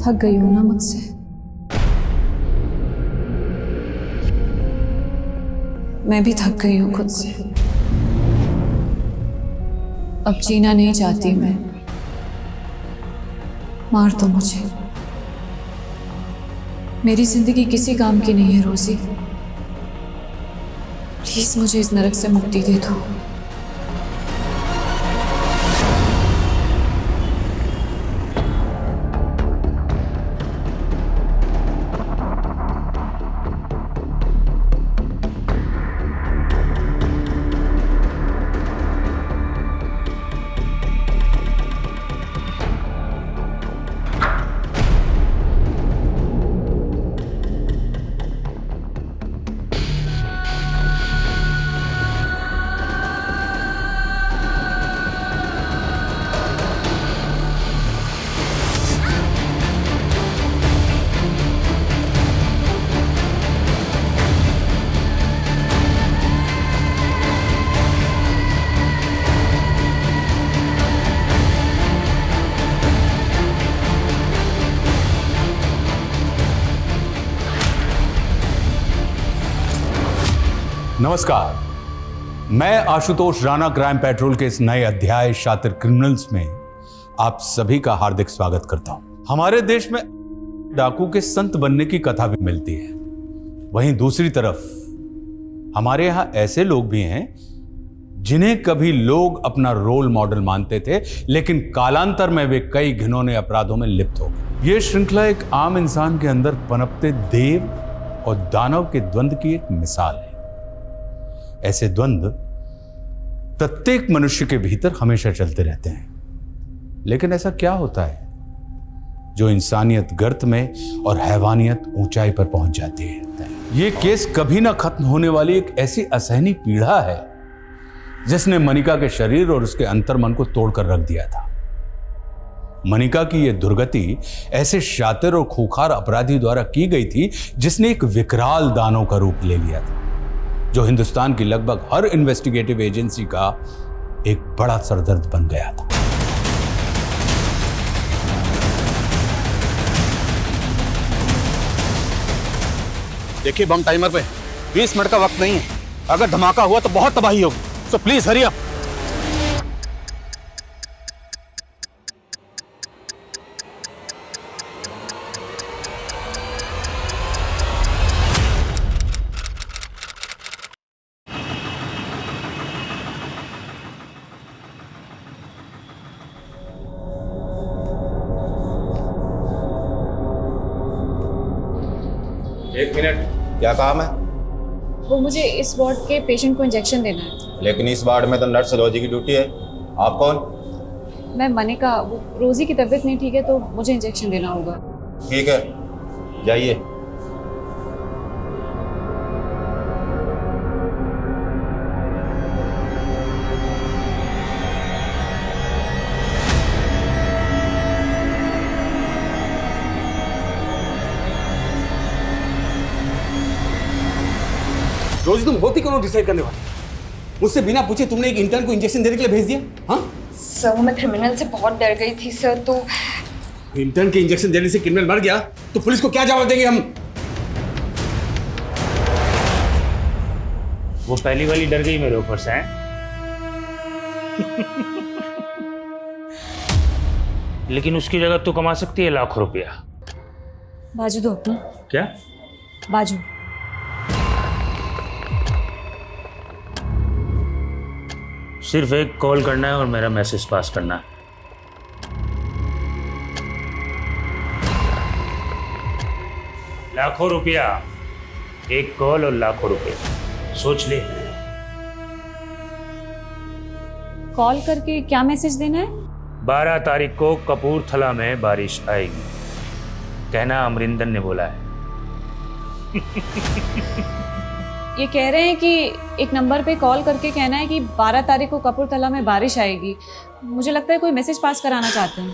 थक गई हो ना मुझसे। मैं भी थक गई हूं खुद से। अब जीना नहीं चाहती मैं। मार दो मुझे। मेरी जिंदगी किसी काम की नहीं है रोजी। प्लीज मुझे इस नरक से मुक्ति दे दो। नमस्कार, मैं आशुतोष राणा क्राइम पेट्रोल के इस नए अध्याय शातिर क्रिमिनल्स में आप सभी का हार्दिक स्वागत करता हूं। हमारे देश में डाकू के संत बनने की कथा भी मिलती है। वहीं दूसरी तरफ हमारे यहां ऐसे लोग भी हैं जिन्हें कभी लोग अपना रोल मॉडल मानते थे, लेकिन कालांतर में वे कई घिनौने अपराधों में लिप्त हो गए। यह श्रृंखला एक आम इंसान के अंदर पनपते देव और दानव के द्वंद्व की एक मिसाल है। ऐसे द्वंद्व प्रत्येक मनुष्य के भीतर हमेशा चलते रहते हैं, लेकिन ऐसा क्या होता है जो इंसानियत गर्त में और हैवानियत ऊंचाई पर पहुंच जाती है? यह केस कभी ना खत्म होने वाली एक ऐसी असहनीय पीड़ा है जिसने मनिका के शरीर और उसके अंतर्मन को तोड़कर रख दिया था। मनिका की यह दुर्गति ऐसे शातिर और खूंखार अपराधी द्वारा की गई थी जिसने एक विकराल दानव का रूप ले लिया था, जो हिंदुस्तान की लगभग हर इन्वेस्टिगेटिव एजेंसी का एक बड़ा सरदर्द बन गया था। देखिए बम टाइमर पे 20 मिनट का वक्त नहीं है। अगर धमाका हुआ तो बहुत तबाही होगी, सो प्लीज हरी अप। एक मिनट, क्या काम है? वो मुझे इस वार्ड के पेशेंट को इंजेक्शन देना है। लेकिन इस वार्ड में तो नर्स रोजी की ड्यूटी है। आप कौन? मैं मनिका। वो रोजी की तबीयत नहीं ठीक है तो मुझे इंजेक्शन देना होगा। ठीक है, जाइए। रोजी तुम होती कौन डिसाइड करने वाली? मुझसे बिना पूछे तुमने एक इंटर्न को इंजेक्शन देने के लिए भेज दिया? हाँ सर, मैं क्रिमिनल से बहुत डर गई थी सर। तो इंटर्न के इंजेक्शन देने से क्रिमिनल मर गया तो पुलिस को क्या जवाब देंगे हम? वो पहली वाली डर गई मेरे ऊपर से। लेकिन उसकी जगह तू कमा सकती है लाखों रुपया। बाजू दो अपना। क्या बाजू? सिर्फ एक कॉल करना है और मेरा मैसेज पास करना है। लाखों रुपया, एक कॉल और लाखों रुपया। सोच ले। कॉल करके क्या मैसेज देना है? 12 तारीख को कपूरथला में बारिश आएगी, कहना अमरिंदर ने बोला है। ये कह रहे हैं कि एक नंबर पे कॉल करके कहना है कि 12 तारीख को कपूरथला में बारिश आएगी। मुझे लगता है कोई मैसेज पास कराना चाहते हैं।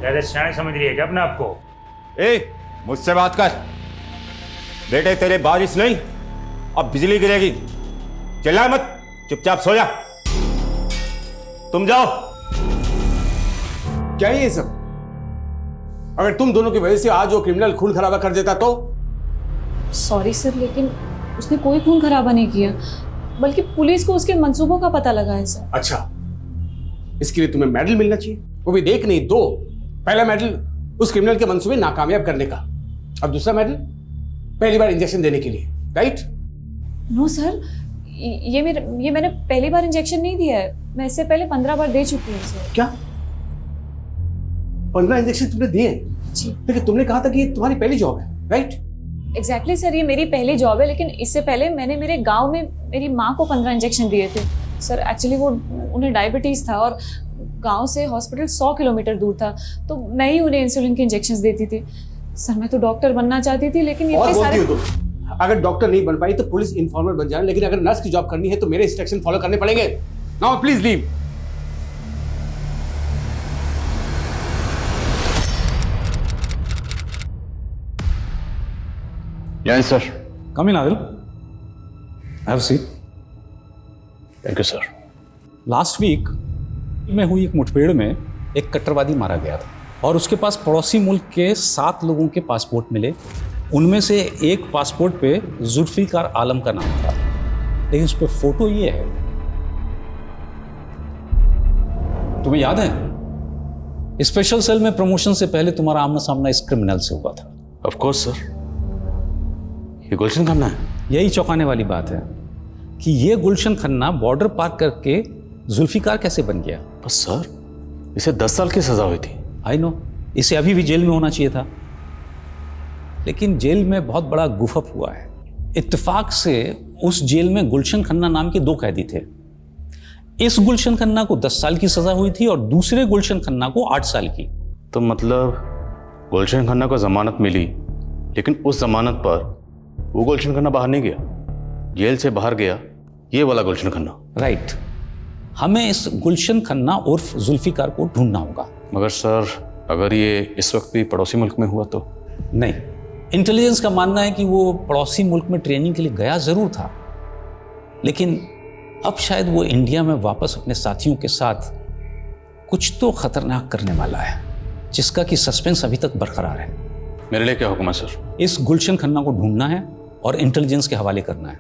ज्यादा शान समझ रही है क्या अपने आपको? मुझसे बात कर। बेटे तेरे बारिश नहीं, अब बिजली गिरेगी। चिल्ला मत, चुपचाप सो जा। तुम जाओ। क्या है ये सब? अगर तुम दोनों की वजह से आज वो क्रिमिनल खून खराबा कर देता तो? सॉरी सर, लेकिन उसने कोई खून खराबा नहीं किया, बल्कि पुलिस को उसके मंसूबों का पता लगा है सर। अच्छा, इसके लिए तुम्हें मेडल मिलना चाहिए, वो भी देख नहीं दो। पहला मेडल उस क्रिमिनल के मंसूबे नाकामयाब करने का, अब दूसरा मेडल पहली बार इंजेक्शन देने के लिए, राइट? नो सर, ये मैंने पहली बार इंजेक्शन नहीं दिया है, मैं इससे पहले 15 बार दे चुकी हूँ सर। क्या 15 इंजेक्शन तुमने दिए? जी लेकिन तुमने कहा था कि ये तुम्हारी पहली जॉब है, राइट? एग्जैक्टली सर, ये मेरी पहली जॉब है, लेकिन इससे पहले मैंने मेरे गांव में मेरी माँ को 15 इंजेक्शन दिए थे सर। एक्चुअली वो उन्हें डायबिटीज़ था और गांव से हॉस्पिटल 100 किलोमीटर दूर था, तो मैं ही उन्हें इंसुलिन के इंजेक्शंस देती थी सर। मैं तो डॉक्टर बनना चाहती थी, लेकिन और ये बोलती सारे हो तुम, अगर डॉक्टर नहीं बन पाई तो पुलिस इन्फॉर्मर बन जाए, लेकिन अगर नर्स की जॉब करनी है तो मेरे इंस्ट्रक्शन फॉलो करने पड़ेंगे। Now please leave. Yes sir. Come in Adil, have seat. Thank you sir. Last week में हुई एक मुठभेड़ में एक कट्टरवादी मारा गया था और उसके पास पड़ोसी मुल्क के 7 लोगों के पासपोर्ट मिले। उनमें से एक पासपोर्ट पे जुल्फिकार आलम का नाम था, लेकिन उस पर फोटो ये है। तुम्हें याद है स्पेशल सेल में प्रमोशन से पहले तुम्हारा आमना सामना इस क्रिमिनल से हुआ था। ऑफ कोर्स सर, ये गुलशन खन्ना है। यही चौंकाने वाली बात है कि ये गुलशन खन्ना बॉर्डर पार करके जुल्फिकार कैसे बन गया। बस सर, इसे 10 साल की सजा हुई थी। आई नो, इसे अभी भी जेल में होना चाहिए था, लेकिन जेल में बहुत बड़ा गुफअप हुआ है। इत्तेफाक से उस जेल में गुलशन खन्ना नाम के 2 कैदी थे। इस गुलशन खन्ना को 10 साल की सजा हुई थी और दूसरे गुलशन खन्ना को 8 साल की। तो मतलब गुलशन खन्ना को जमानत मिली, लेकिन उस जमानत पर वो गुलशन खन्ना बाहर नहीं गया, जेल से बाहर गया ये वाला गुलशन खन्ना। राइट, हमें इस गुलशन खन्ना उर्फ जुल्फिकार को ढूंढना होगा। मगर सर, अगर ये इस वक्त भी पड़ोसी मुल्क में हुआ तो? नहीं, इंटेलिजेंस का मानना है कि वो पड़ोसी मुल्क में ट्रेनिंग के लिए गया जरूर था, लेकिन अब शायद वो इंडिया में वापस अपने साथियों के साथ कुछ तो खतरनाक करने वाला है, जिसका कि सस्पेंस अभी तक बरकरार है। मेरे लिए क्या हुक्म है सर? इस गुलशन खन्ना को ढूंढना है और इंटेलिजेंस के हवाले करना है,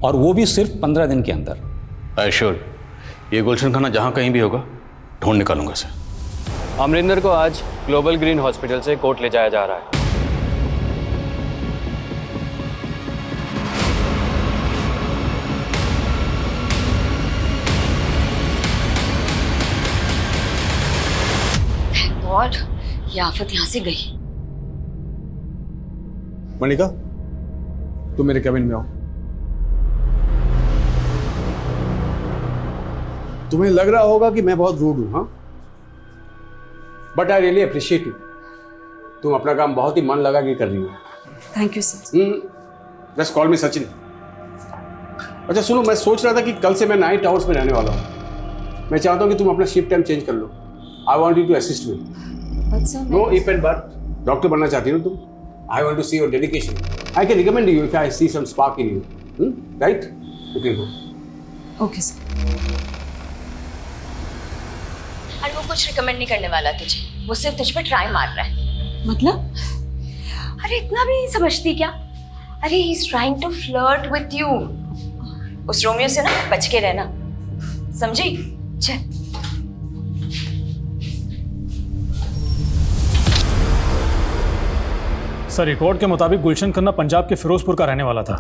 और वो भी सिर्फ 15 दिन के अंदर। आई श्योर, ये गुलशन खन्ना जहाँ कहीं भी होगा ढूंढ निकालूंगा सर। अमरिंदर को आज ग्लोबल ग्रीन हॉस्पिटल से कोर्ट ले जाया जा रहा है। गॉड, ये आफत यहाँ से गई। मणिका, तुम मेरे कैबिन में आओ। तुम्हें लग रहा होगा कि मैं बहुत रूड हूं, हाँ? But I really appreciate you. तुम अपना काम बहुत ही मन लगा के कर रही हो। Thank you sir. Just call मी सचिन। अच्छा सुनो, मैं सोच रहा था कि कल से मैं नाइट आवर्स में रहने वाला हूँ। मैं चाहता हूँ कि तुम अपना शिफ्ट टाइम चेंज कर लो। I want you to assist me. But sir, no if and but. Doctor बनना चाहती हो तुम? I want to see your dedication. I can recommend you if I see some spark in you, right? You can go. Okay sir. और वो कुछ recommend नहीं करने वाला तुझे, वो सिर्फ तुझ पे ट्राई मार रहा है। मतलब? अरे इतना भी नहीं समझती क्या? अरे he is trying to flirt with you. उस रोमियो से ना बच के रहना, समझी? चल। सर, रिकॉर्ड के मुताबिक गुलशन खन्ना पंजाब के फिरोजपुर का रहने वाला था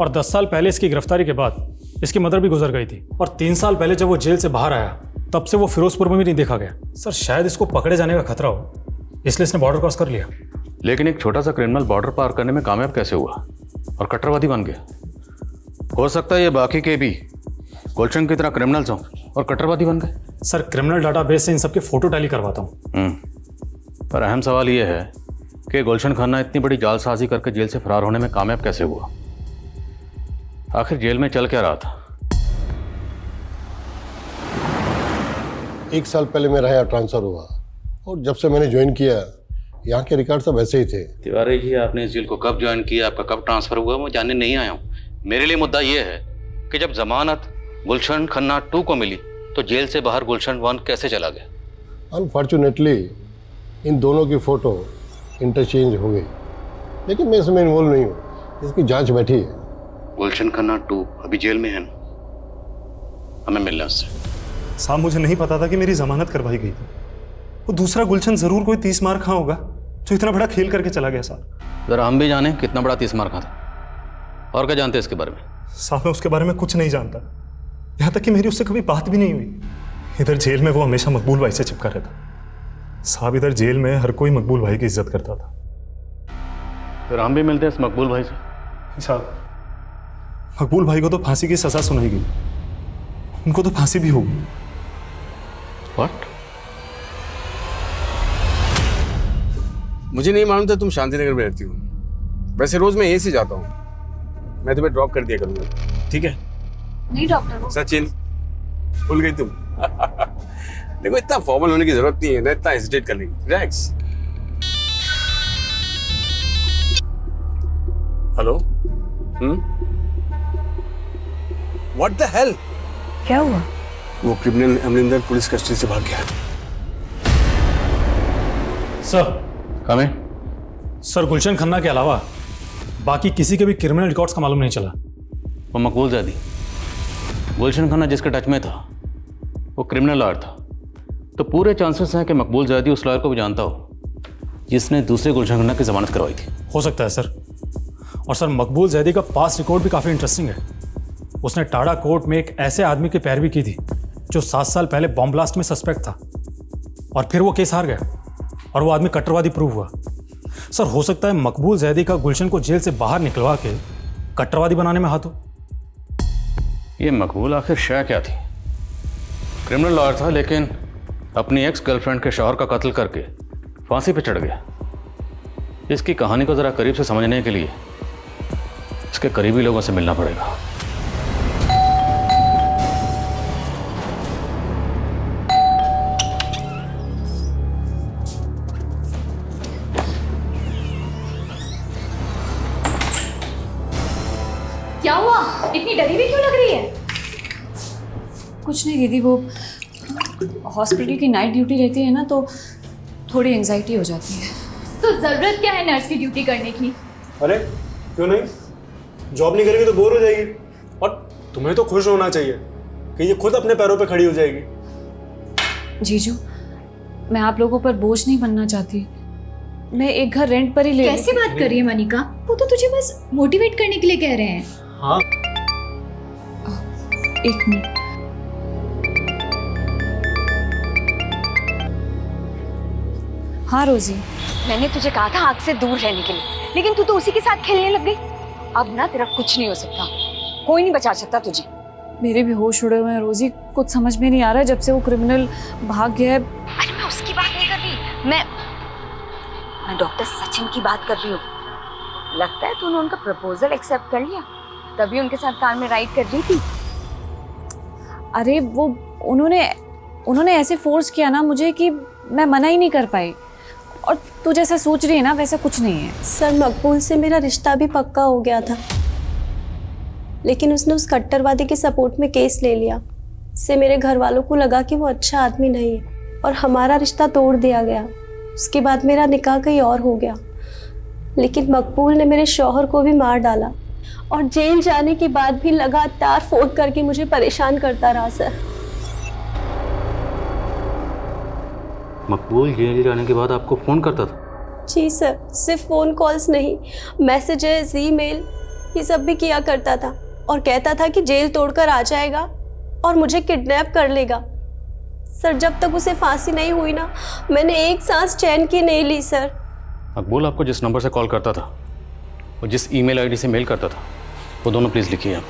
और 10 साल पहले इसकी गिरफ्तारी के बाद इसकी मदर भी गुजर गई थी, और 3 साल पहले जब वो जेल से बाहर आया तब से वो फिरोजपुर में भी नहीं देखा गया। सर, शायद इसको पकड़े जाने का खतरा हो, इसलिए इसने बॉर्डर क्रॉस कर लिया। लेकिन एक छोटा सा क्रिमिनल बॉर्डर पार करने में कामयाब कैसे हुआ और कट्टरवादी बन गया? हो सकता है ये बाकी के भी गुलशन की तरह क्रिमिनल्स हों और कट्टरवादी बन गए। सर, क्रिमिनल डाटाबेस से इन सबके फोटो टैली करवाता हूँ। पर अहम सवाल ये है कि गुलशन खन्ना इतनी बड़ी जालसाजी करके जेल से फरार होने में कामयाब कैसे हुआ? आखिर जेल में चल क्या रहा था? 1 साल पहले मेरा यहाँ ट्रांसफ़र हुआ और जब से मैंने ज्वाइन किया यहाँ के रिकॉर्ड सब ऐसे ही थे। तिवारी जी, आपने इस जेल को कब ज्वाइन किया, आपका कब ट्रांसफ़र हुआ, मैं जानने नहीं आया हूँ। मेरे लिए मुद्दा ये है कि जब जमानत गुलशन खन्ना 2 को मिली तो जेल से बाहर गुलशन 1 कैसे चला गया? अनफॉर्चुनेटली इन दोनों की फ़ोटो इंटरचेंज हो गई, लेकिन मैं इसमें इन्वॉल्व नहीं हूँ। इसकी जांच बैठी है। गुलशन खन्ना 2 अभी जेल में है ना, हमें मिलना है उससे। साहब मुझे नहीं पता था कि मेरी जमानत करवाई गई थी। वो दूसरा गुलशन जरूर कोई 30 मार खा होगा जो इतना बड़ा खेल करके चला गया साहब। जरा हम भी जाने कितना बड़ा 30 मार खा था। और क्या जानते हैं इसके बारे में? साहब मैं उसके बारे में कुछ नहीं जानता, यहाँ तक कि मेरी उससे कभी बात भी नहीं हुई। इधर जेल में वो हमेशा मकबूल भाई से चिपका रहता। साहब इधर जेल में हर कोई मकबूल भाई की इज्जत करता था। फिर हम भी मिलते हैं इस मकबूल भाई से। साहब मकबूल भाई को तो फांसी की सजा सुनाई गई, उनको तो फांसी भी होगी। व्हाट? मुझे नहीं मालूम था तुम शांतिनगर में रहती हो। वैसे रोज मैं यहीं से जाता हूँ, मैं तुम्हें ड्रॉप कर दिया करूंगा, ठीक है? नहीं डॉक्टर वो सचिन, भूल गई तुम? देखो इतना फॉर्मल होने की जरूरत नहीं है ना, इतना हेजिटेट करने की। Relax. Hello. What the hell? क्या हुआ? वो क्रिमिनल अमरिंदर पुलिस कस्टडी से भाग गया। सर कमें? सर गुलशन खन्ना के अलावा बाकी किसी के भी क्रिमिनल रिकॉर्ड्स का मालूम नहीं चला। वो मकबूल जैदी, गुलशन खन्ना जिसके टच में था वो क्रिमिनल लॉयर था, तो पूरे चांसेस हैं कि मकबूल जैदी उस लॉयर को भी जानता हो जिसने दूसरे गुलशन खन्ना की जमानत करवाई थी। हो सकता है सर। और सर मकबूल जैदी का पास्ट रिकॉर्ड भी काफ़ी इंटरेस्टिंग है। उसने टाडा कोर्ट में एक ऐसे आदमी की पैरवी की थी जो 7 साल पहले बॉम्ब ब्लास्ट में सस्पेक्ट था, और फिर वो केस हार गया और वो आदमी कट्टरवादी प्रूव हुआ। सर हो सकता है मकबूल जैदी का गुलशन को जेल से बाहर निकलवा के कट्टरवादी बनाने में हाथ हो। ये मकबूल आखिर शय क्या थी? क्रिमिनल लॉयर था, लेकिन अपनी एक्स गर्लफ्रेंड के शौहर का कत्ल करके फांसी पे चढ़ गया। इसकी कहानी को ज़रा करीब से समझने के लिए इसके करीबी लोगों से मिलना पड़ेगा। क्या हुआ? इतनी डरी हुई क्यों लग रही है? कुछ नहीं दीदी, वो हॉस्पिटल की नाइट ड्यूटी रहती है ना, तो थोड़ी एंजाइटी हो जाती है। तो जरूरत क्या है नर्स की ड्यूटी करने की? अरे क्यों नहीं? जॉब नहीं करेगी तो बोर हो जाएगी, और तुम्हें तो खुश होना चाहिए कि ये खुद अपने पैरों पे खड़ी हो जाएगी। जीजू, मैं आप लोगों पर बोझ नहीं बनना चाहती। मैं एक घर रेंट पर ही ले। कैसी बात कर रही है मनिका? वो तो तुझे बस मोटिवेट करने के लिए कह रहे हैं। हाँ, एक मिनट। हाँ रोजी, मैंने तुझे कहा था आग से दूर रहने के लिए, लेकिन तू तो उसी के साथ खेलने लग गई। अब ना तेरा कुछ नहीं हो सकता, कोई नहीं बचा सकता तुझे। मेरे भी होश उड़े हुए हैं रोजी, कुछ समझ में नहीं आ रहा है जब से वो क्रिमिनल भाग गया है। अरे मैं उसकी बात नहीं कर रही, मैं डॉक्टर सचिन की बात कर रही हूँ। लगता है तूने उनका प्रपोजल एक्सेप्ट कर लिया, तभी उनके साथ कार में राइड कर रही थी। अरे वो उन्होंने ऐसे फोर्स किया ना मुझे कि मैं मना ही नहीं कर पाई। और तू जैसा सोच रही है ना वैसा कुछ नहीं है। सर मकबूल से मेरा रिश्ता भी पक्का हो गया था, लेकिन उसने उस कट्टरवादी के सपोर्ट में केस ले लिया। इससे मेरे घर वालों को लगा कि वो अच्छा आदमी नहीं है और हमारा रिश्ता तोड़ दिया गया। उसके बाद मेरा निकाह कहीं और हो गया, लेकिन मकबूल ने मेरे शौहर को भी मार डाला और जेल जाने के बाद भी लगातार फोन करके मुझे परेशान करता रहा। सर मकबूल जेल जाने के बाद आपको फ़ोन करता था? जी सर, सिर्फ फ़ोन कॉल्स नहीं, मैसेजेस, ईमेल, ये सब भी किया करता था और कहता था कि जेल तोड़कर आ जाएगा और मुझे किडनैप कर लेगा। सर जब तक उसे फांसी नहीं हुई ना, मैंने एक सांस चैन की नहीं ली। सर मकबूल आपको जिस नंबर से कॉल करता था और जिस ईमेल आईडी से मेल करता था, वो दोनों प्लीज़ लिखिए आप।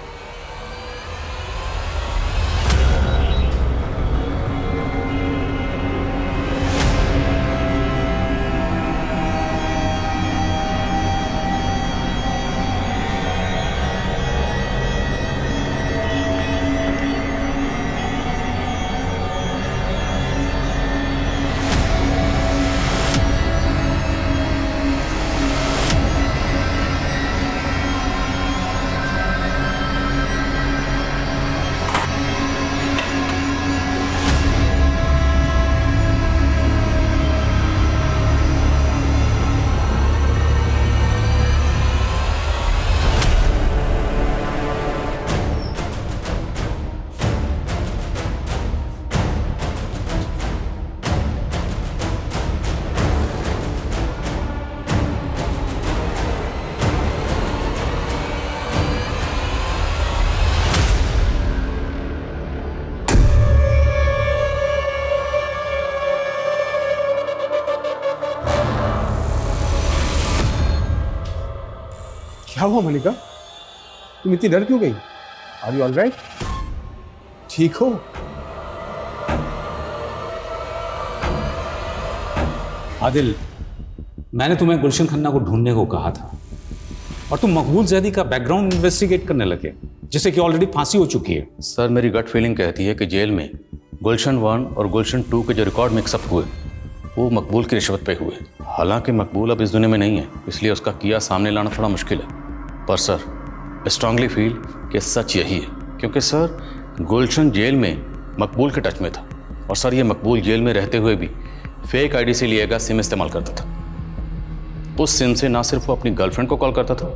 क्या हुआ मनिका? तुम इतनी डर क्यों गई? Are you all right? ठीक हो? आदिल, मैंने तुम्हें गुलशन खन्ना को ढूंढने को कहा था और तुम मकबूल जैदी का बैकग्राउंड इन्वेस्टिगेट करने लगे, जिससे कि ऑलरेडी फांसी हो चुकी है। सर, मेरी गट फीलिंग कहती है कि जेल में गुलशन 1 और गुलशन 2 के जो रिकॉर्ड मिक्सअप हुए वो मकबूल की रिश्वत पे हुए। हालांकि मकबूल अब इस दुनिया में नहीं है, इसलिए उसका किया सामने लाना थोड़ा मुश्किल है। पर सर, स्ट्रांगली फील कि सच यही है, क्योंकि सर गुलशन जेल में मकबूल के टच में था और सर ये मकबूल जेल में रहते हुए भी फेक आईडी से लिया गया सिम इस्तेमाल करता था। उस सिम से ना सिर्फ वो अपनी गर्लफ्रेंड को कॉल करता था,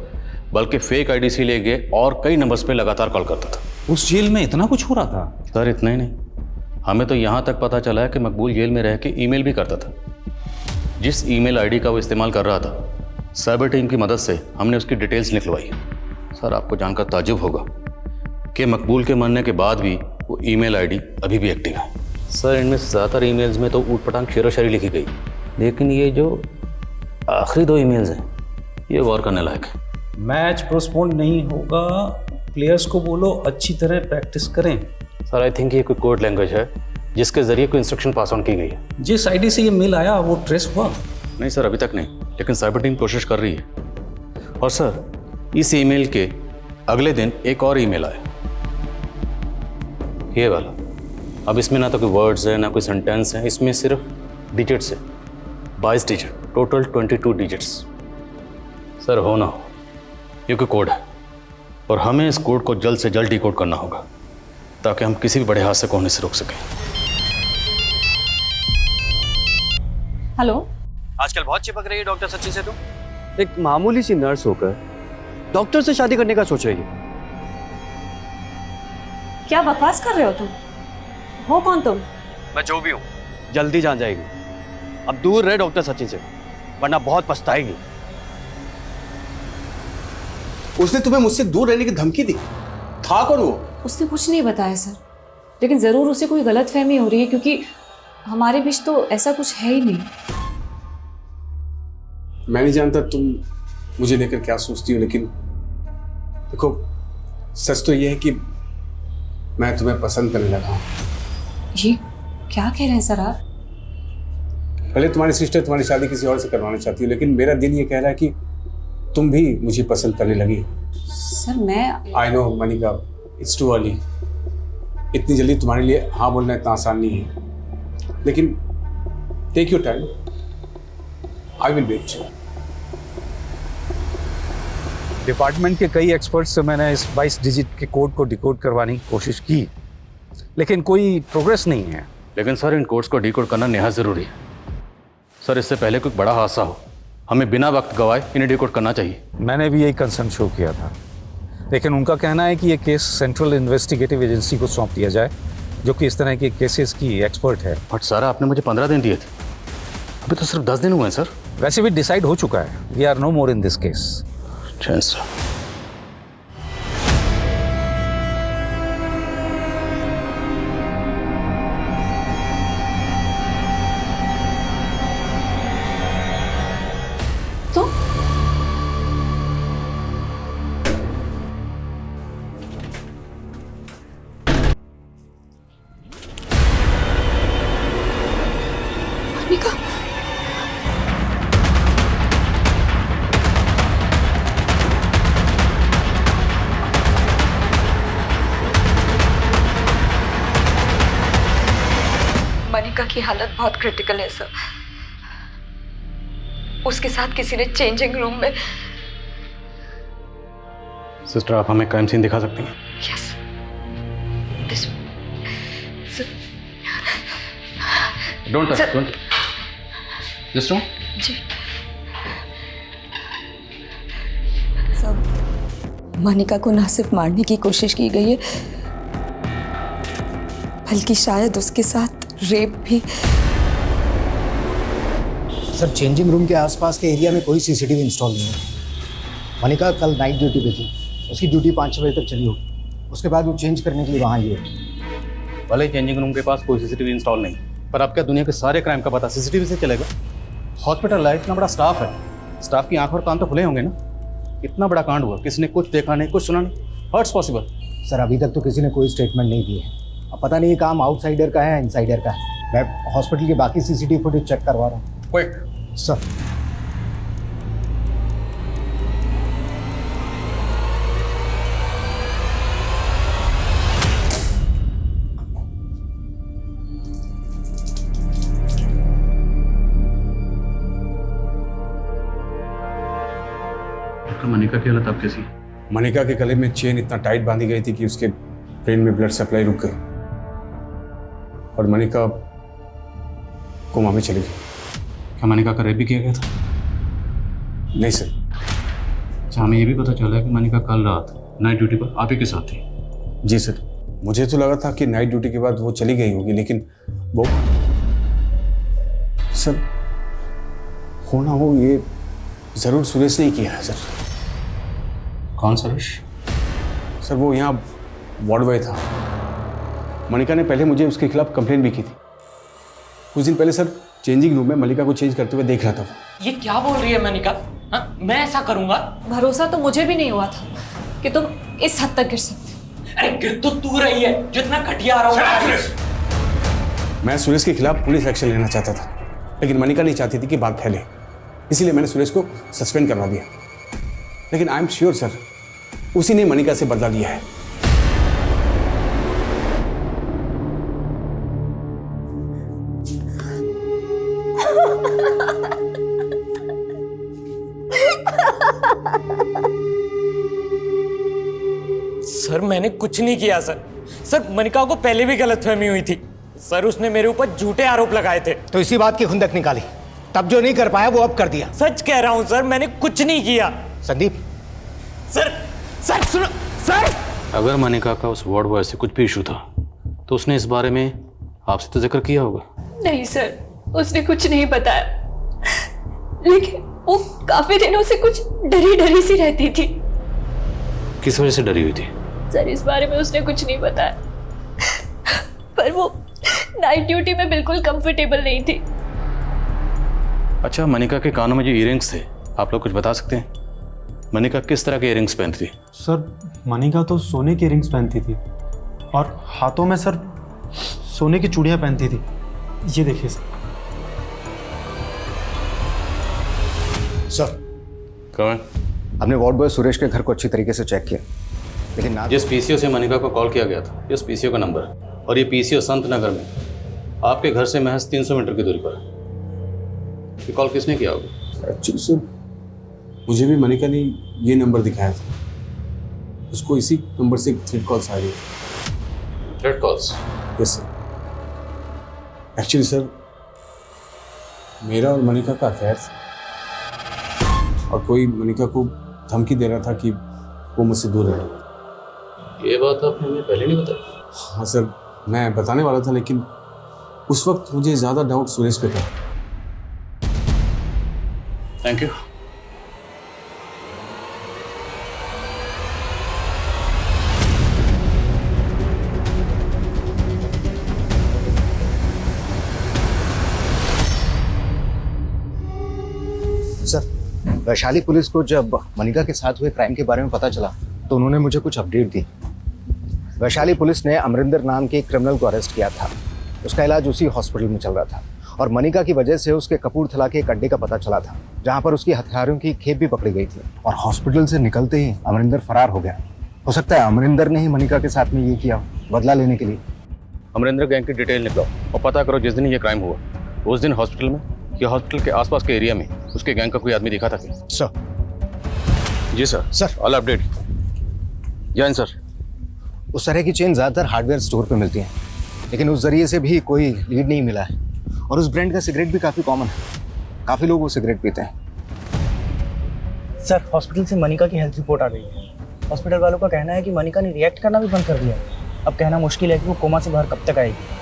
बल्कि फेक आईडी से लिए गए और कई नंबर्स पे लगातार कॉल करता था। उस जेल में इतना कुछ हो रहा था? सर इतना ही नहीं, हमें तो यहाँ तक पता चला है कि मकबूल जेल में रह के ईमेल भी करता था। जिस ईमेल आईडी का वो इस्तेमाल कर रहा था, साइबर टीम की मदद से हमने उसकी डिटेल्स निकलवाई। सर आपको जानकर ताज्जुब होगा कि मकबूल के मरने के बाद भी वो ईमेल आईडी अभी भी एक्टिव है। सर इनमें से ज़्यादातर ईमेल्स में तो ऊट पटांग शेरोशायरी लिखी गई, लेकिन ये जो आखिरी 2 ईमेल्स हैं ये गौर करने लायक है। मैच पोस्टपोन नहीं होगा, प्लेयर्स को बोलो अच्छी तरह प्रैक्टिस करें। सर आई थिंक ये कोई कोड लैंग्वेज है जिसके जरिए कोई इंस्ट्रक्शन पास ऑन की गई है। जिस आईडी से ये मेल आया वो ट्रेस हुआ? नहीं सर, अभी तक नहीं, लेकिन साइबर टीम कोशिश कर रही है। और सर इस ईमेल के अगले दिन एक और ईमेल आया, ये वाला। अब इसमें ना तो कोई वर्ड्स है ना कोई सेंटेंस है, इसमें सिर्फ डिजिट्स है, 22 डिजिट, टोटल 22 डिजिट्स। सर हो ना हो ये कोई कोड है और हमें इस कोड को जल्द से जल्द डिकोड करना होगा ताकि हम किसी भी बड़े हादसे को होने से रोक सकें। हेलो, आजकल बहुत चिपक रही है डॉक्टर सचिन से। तुम एक मामूली सी नर्स होकर डॉक्टर से शादी करने का सोच रही है। क्या बकवास कर रहे हो तुम? हो कौन तुम? मैं जो भी हूँ जल्दी जान जाएगी। अब दूर रहे डॉक्टर सचिन से, वरना बहुत पछताएगी। उसने तुम्हें मुझसे दूर रहने की धमकी दी? था कौन वो? उसने कुछ नहीं बताया सर, लेकिन ज़रूर उसे कोई गलतफहमी हो रही है, क्योंकि हमारे बीच तो ऐसा कुछ है ही नहीं। मैं नहीं जानता तुम मुझे लेकर क्या सोचती हो, लेकिन देखो सच तो ये है कि मैं तुम्हें पसंद करने लगा हूँ। ये क्या कह रहे हैं सर आप? पहले तुम्हारी सिस्टर तुम्हारी शादी किसी और से करवाना चाहती है, लेकिन मेरा दिल ये कह रहा है कि तुम भी मुझे पसंद करने लगी। सर मैं I know Manika, it's too early. इतनी जल्दी तुम्हारे लिए हाँ बोलना इतना आसान नहीं है, लेकिन take your time, I will wait. Department के कई एक्सपर्ट्स से मैंने इस 22 डिजिट के कोड को डिकोड करवाने की कोशिश की, लेकिन कोई प्रोग्रेस नहीं है। लेकिन सर इन कोड्स को डिकोड करना निहायत ज़रूरी है। सर इससे पहले कोई बड़ा हादसा हो, हमें बिना वक्त गवाए इन्हें डिकोड करना चाहिए। मैंने भी यही कंसर्न शो किया था, लेकिन उनका कहना है कि ये केस सेंट्रल इन्वेस्टिगेटिव एजेंसी को सौंप दिया जाए, जो कि इस तरह के केसेस की एक्सपर्ट है। बट सर आपने मुझे 15 दिन दिए थे, अभी तो सिर्फ 10 दिन हुए हैं सर। वैसे भी डिसाइड हो चुका है, we are no more in this case. Sir तो मनिका, मनिका की हालत बहुत क्रिटिकल है सर। उसके साथ किसी ने चेंजिंग रूम में। सिस्टर आप हमें क्राइम सीन दिखा सकती हैं? Yes this don't touch, don't just no. जी सब मनिका को ना सिर्फ मारने की कोशिश की गई है, बल्कि शायद उसके साथ रेप भी। सर चेंजिंग रूम के आसपास के एरिया में कोई सीसीटीवी इंस्टॉल नहीं है। मनिका कल नाइट ड्यूटी पे थी, उसकी ड्यूटी 5 बजे तक चली होगी, उसके बाद वो चेंज करने के लिए वहाँ आई है। भले चेंजिंग रूम के पास कोई सीसीटीवी इंस्टॉल नहीं, पर अब क्या दुनिया के सारे क्राइम का पता सीसीटीवी से चलेगा? हॉस्पिटल है, इतना बड़ा स्टाफ है, स्टाफ की आंख और कान तो खुले होंगे ना। इतना बड़ा कांड हुआ, किसी ने कुछ देखा नहीं, कुछ सुना नहीं। How it's possible? सर अभी तक तो किसी ने कोई स्टेटमेंट नहीं दी है। अब पता नहीं ये काम आउटसाइडर का है इनसाइडर का है। मैं हॉस्पिटल के बाकी सीसीटीवी फुटेज चेक करवा रहा हूँ। Quick sir. मनिका की हालत अब कैसी है? मनिका के गले में चेन इतना टाइट बांधी गई थी कि उसके ब्रेन में ब्लड सप्लाई रुक गई और मनिका कोमा में चली गई। क्या मनिका का रेप भी किया गया था? नहीं सर। अच्छा, हमें ये भी पता चला है कि मनिका कल रात नाइट ड्यूटी पर आप ही के साथ थी। जी सर, मुझे तो लगा था कि नाइट ड्यूटी के बाद वो चली गई होगी, लेकिन वो सर होना हो ये जरूर सुरेश ने किया है सर। कौन सुरेश? सर वो यहाँ वार्ड बॉय था। मनिका ने पहले मुझे उसके खिलाफ कंप्लेंट भी की थी। कुछ दिन पहले सर चेंजिंग रूम में मनिका को चेंज करते हुए देख रहा था। ये क्या बोल रही है मनिका? मैं ऐसा करूंगा? भरोसा तो मुझे भी नहीं हुआ था कि तुम इस हद तक गिर सकते। अरे गिर तो तू रही है जो इतना घटिया रहा है। मैं सुरेश के खिलाफ पुलिस एक्शन लेना चाहता था, लेकिन मनिका नहीं चाहती थी कि बात फैले, इसीलिए मैंने सुरेश को सस्पेंड करवा दिया। लेकिन आई एम श्योर सर उसी ने मनिका से बदला लिया है। सर मैंने कुछ नहीं किया सर। सर मनिका को पहले भी गलतफहमी हुई थी सर, उसने मेरे ऊपर झूठे आरोप लगाए थे। तो इसी बात की खुंदक निकाली, तब जो नहीं कर पाया वो अब कर दिया। सच कह रहा हूं सर, मैंने कुछ नहीं किया। संदीप। सर सर सुनो सर। अगर मनिका का उस वार्ड बॉय से कुछ भी इशू था तो उसने इस बारे में आपसे तो जिक्र किया होगा। नहीं सर, उसने कुछ नहीं बताया, लेकिन वो काफी दिनों से कुछ डरी डरी सी रहती थी। किस वजह से डरी हुई थी? सर इस बारे में उसने कुछ नहीं बताया, पर वो नाइट ड्यूटी में बिल्कुल कंफर्टेबल नहीं थी। अच्छा, मनिका के कानों में जो ईयरिंग्स थे, आप लोग कुछ बता सकते हैं? मनिका किस तरह के ईयरिंग्स पहनती थी? सर मनिका तो सोने के रिंग्स पहनती थी और हाथों में सर सोने की चूड़ियां पहनती थी। ये देखिए सर। सर कौन? हमने वार्ड बॉय सुरेश के घर को अच्छी तरीके से चेक किया, लेकिन ना जिस पीसीओ से मनिका को कॉल किया गया था, इस पीसीओ का नंबर है और ये पीसीओ संत नगर में आपके घर से महज 300 मीटर की दूरी पर है। ये कॉल किसने किया होगा? एक्चुअली सर मुझे भी मनिका ने ये नंबर दिखाया था, उसको इसी नंबर से थ्रेट कॉल्स आ रही है। Threat calls? Yes sir. Actually sir मेरा और मनिका का अफेयर था और कोई मनिका को धमकी दे रहा था कि वो मुझसे दूर रहे। ये बात आपने हमें पहले नहीं बताई? हाँ सर, मैं बताने वाला था, लेकिन उस वक्त मुझे ज़्यादा डाउट सुरेश पे था। Thank you. Sir Vaishali police को जब मनिका के साथ हुए क्राइम के बारे में पता चला तो उन्होंने मुझे कुछ अपडेट दी। वैशाली पुलिस ने अमरिंदर नाम के क्रिमिनल को अरेस्ट किया था। उसका इलाज उसी हॉस्पिटल में चल रहा था और मनिका की वजह से उसके कपूरथला के एक अड्डे का पता चला था, जहां पर उसकी हथियारों की खेप भी पकड़ी गई थी और हॉस्पिटल से निकलते ही अमरिंदर फरार हो गया। हो सकता है अमरिंदर ने ही मनिका के साथ में ये किया, बदला लेने के लिए। अमरिंदर गैंग की डिटेल निकलो और पता करो जिस दिन ये क्राइम हुआ उस दिन हॉस्पिटल में या हॉस्पिटल के आसपास के एरिया में उसके गैंग का कोई आदमी दिखा था क्या? सर। जी sir. Sir all update. Jain sir. उस तरह की चेन ज़्यादातर हार्डवेयर स्टोर पे मिलती हैं, लेकिन उस जरिए से भी कोई लीड नहीं मिला है और उस ब्रांड का सिगरेट भी काफ़ी कॉमन है, काफ़ी लोग वो सिगरेट पीते हैं। सर हॉस्पिटल से मनिका की हेल्थ रिपोर्ट आ गई है। हॉस्पिटल वालों का कहना है कि मनिका ने रिएक्ट करना भी बंद कर दिया। अब कहना मुश्किल है कि वो कोमा से बाहर कब तक आएगी।